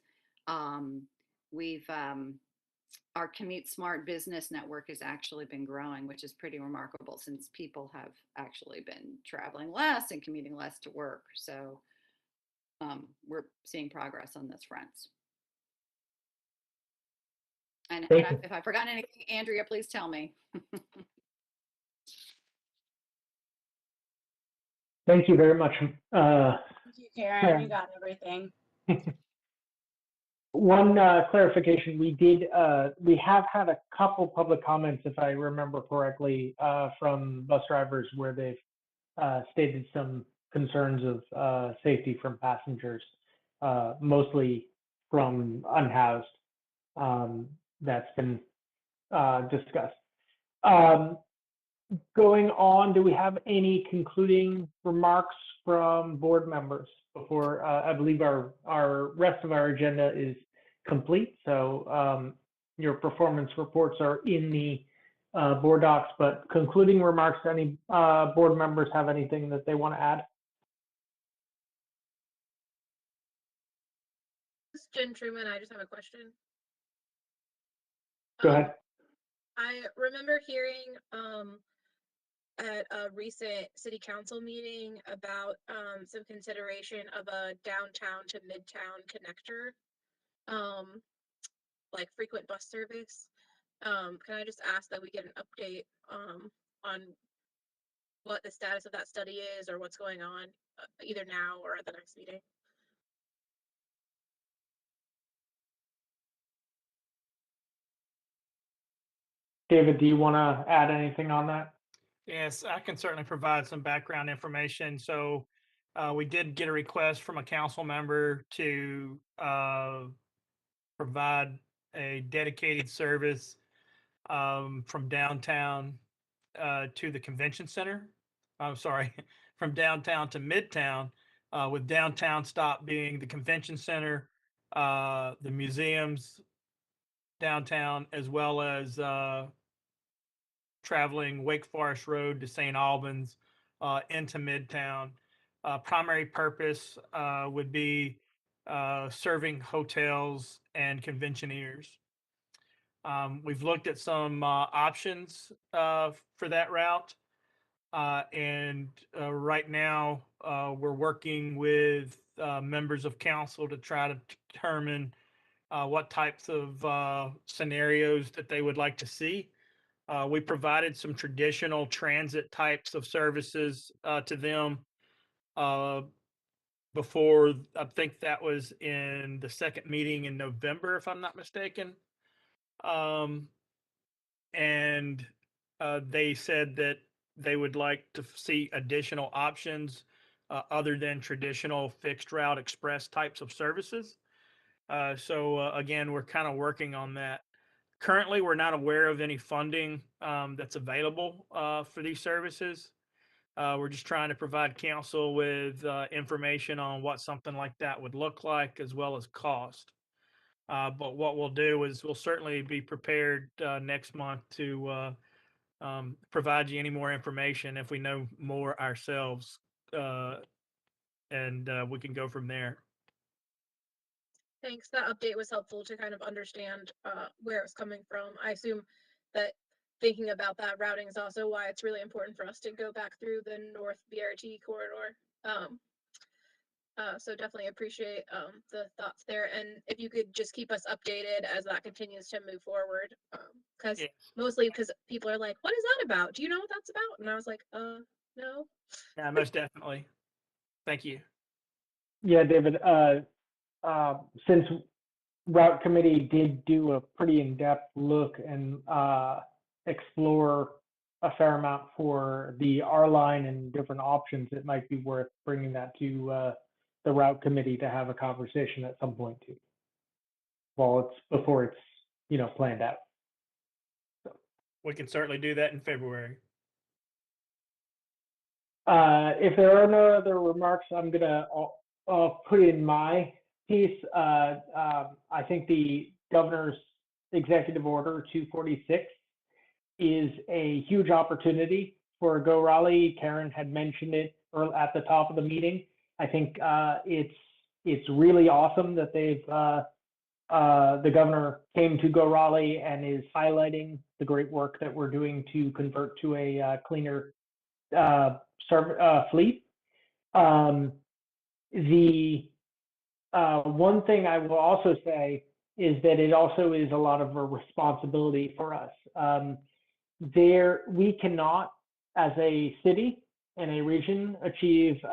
Our Commute Smart business network has actually been growing, which is pretty remarkable since people have actually been traveling less and commuting less to work. So we're seeing progress on those fronts. And if I've forgotten anything, Andrea, please tell me. Thank you very much. Thank you, Karen. You got everything. One clarification: we have had a couple public comments, if I remember correctly, from bus drivers where they've stated some concerns of safety from passengers, mostly from unhoused. That's been discussed. Going on, do we have any concluding remarks from board members before? I believe our rest of our agenda is complete. So your performance reports are in the board docs, but concluding remarks, any board members have anything that they want to add? This is Jen Truman. I just have a question. Go ahead. I remember hearing at a recent city council meeting about some consideration of a downtown to midtown connector, like frequent bus service. Can I just ask that we get an update on what the status of that study is, or what's going on, either now or at the next meeting? David, do you want to add anything on that? Yes, I can certainly provide some background information. So we did get a request from a council member to provide a dedicated service from downtown to the convention center. I'm sorry, from downtown to midtown, with downtown stop being the convention center, the museums downtown, as well as traveling Wake Forest Road to St. Albans into Midtown. Primary purpose would be serving hotels and conventioneers. We've looked at some options for that route. And right now we're working with members of council to try to determine what types of scenarios that they would like to see. We provided some traditional transit types of services to them before. I think that was in the second meeting in November, if I'm not mistaken. And they said that they would like to see additional options other than traditional fixed route express types of services. So again, we're kind of working on that. Currently, we're not aware of any funding that's available for these services. We're just trying to provide council with information on what something like that would look like, as well as cost. But what we'll do is we'll certainly be prepared next month to provide you any more information if we know more ourselves, and we can go from there. Thanks. That update was helpful to kind of understand where it's coming from. I assume that thinking about that routing is also why it's really important for us to go back through the North BRT corridor. So definitely appreciate the thoughts there. And if you could just keep us updated as that continues to move forward. Because mostly because people are like, what is that about? Do you know what that's about? And I was like, no. Yeah, most definitely. Thank you. Yeah, David, since Route Committee did do a pretty in-depth look and explore a fair amount for the R line and different options, it might be worth bringing that to the Route Committee to have a conversation at some point too. Before it's planned out. So. We can certainly do that in February. If there are no other remarks, I'm gonna put in my piece. I think the governor's executive order 246 is a huge opportunity for Go Raleigh. Karen had mentioned it at the top of the meeting. I think it's really awesome that the governor came to Go Raleigh and is highlighting the great work that we're doing to convert to a cleaner fleet. The one thing I will also say is that it also is a lot of a responsibility for us. We cannot, as a city and a region, achieve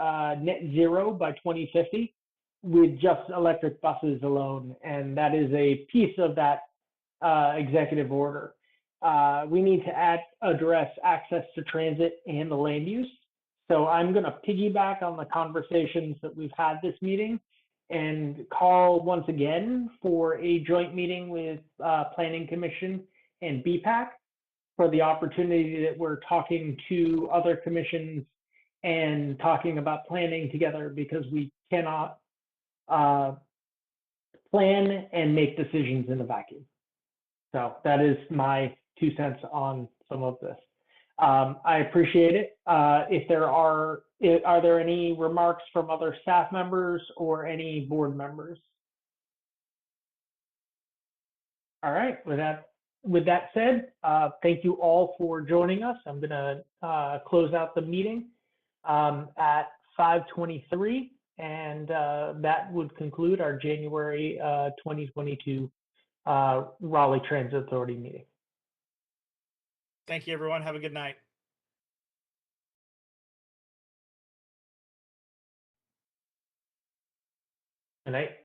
net zero by 2050 with just electric buses alone, and that is a piece of that executive order. We need to address access to transit and the land use. So I'm going to piggyback on the conversations that we've had this meeting and call once again for a joint meeting with Planning Commission and BPAC for the opportunity that we're talking to other commissions and talking about planning together, because we cannot plan and make decisions in a vacuum. So that is my 2 cents on some of this. I appreciate it. If there are there any remarks from other staff members or any board members? All right, with that said, thank you all for joining us. I'm gonna close out the meeting at 5:23, and that would conclude our January 2022 Raleigh Transit Authority meeting. Thank you, everyone. Have a good night. Good night.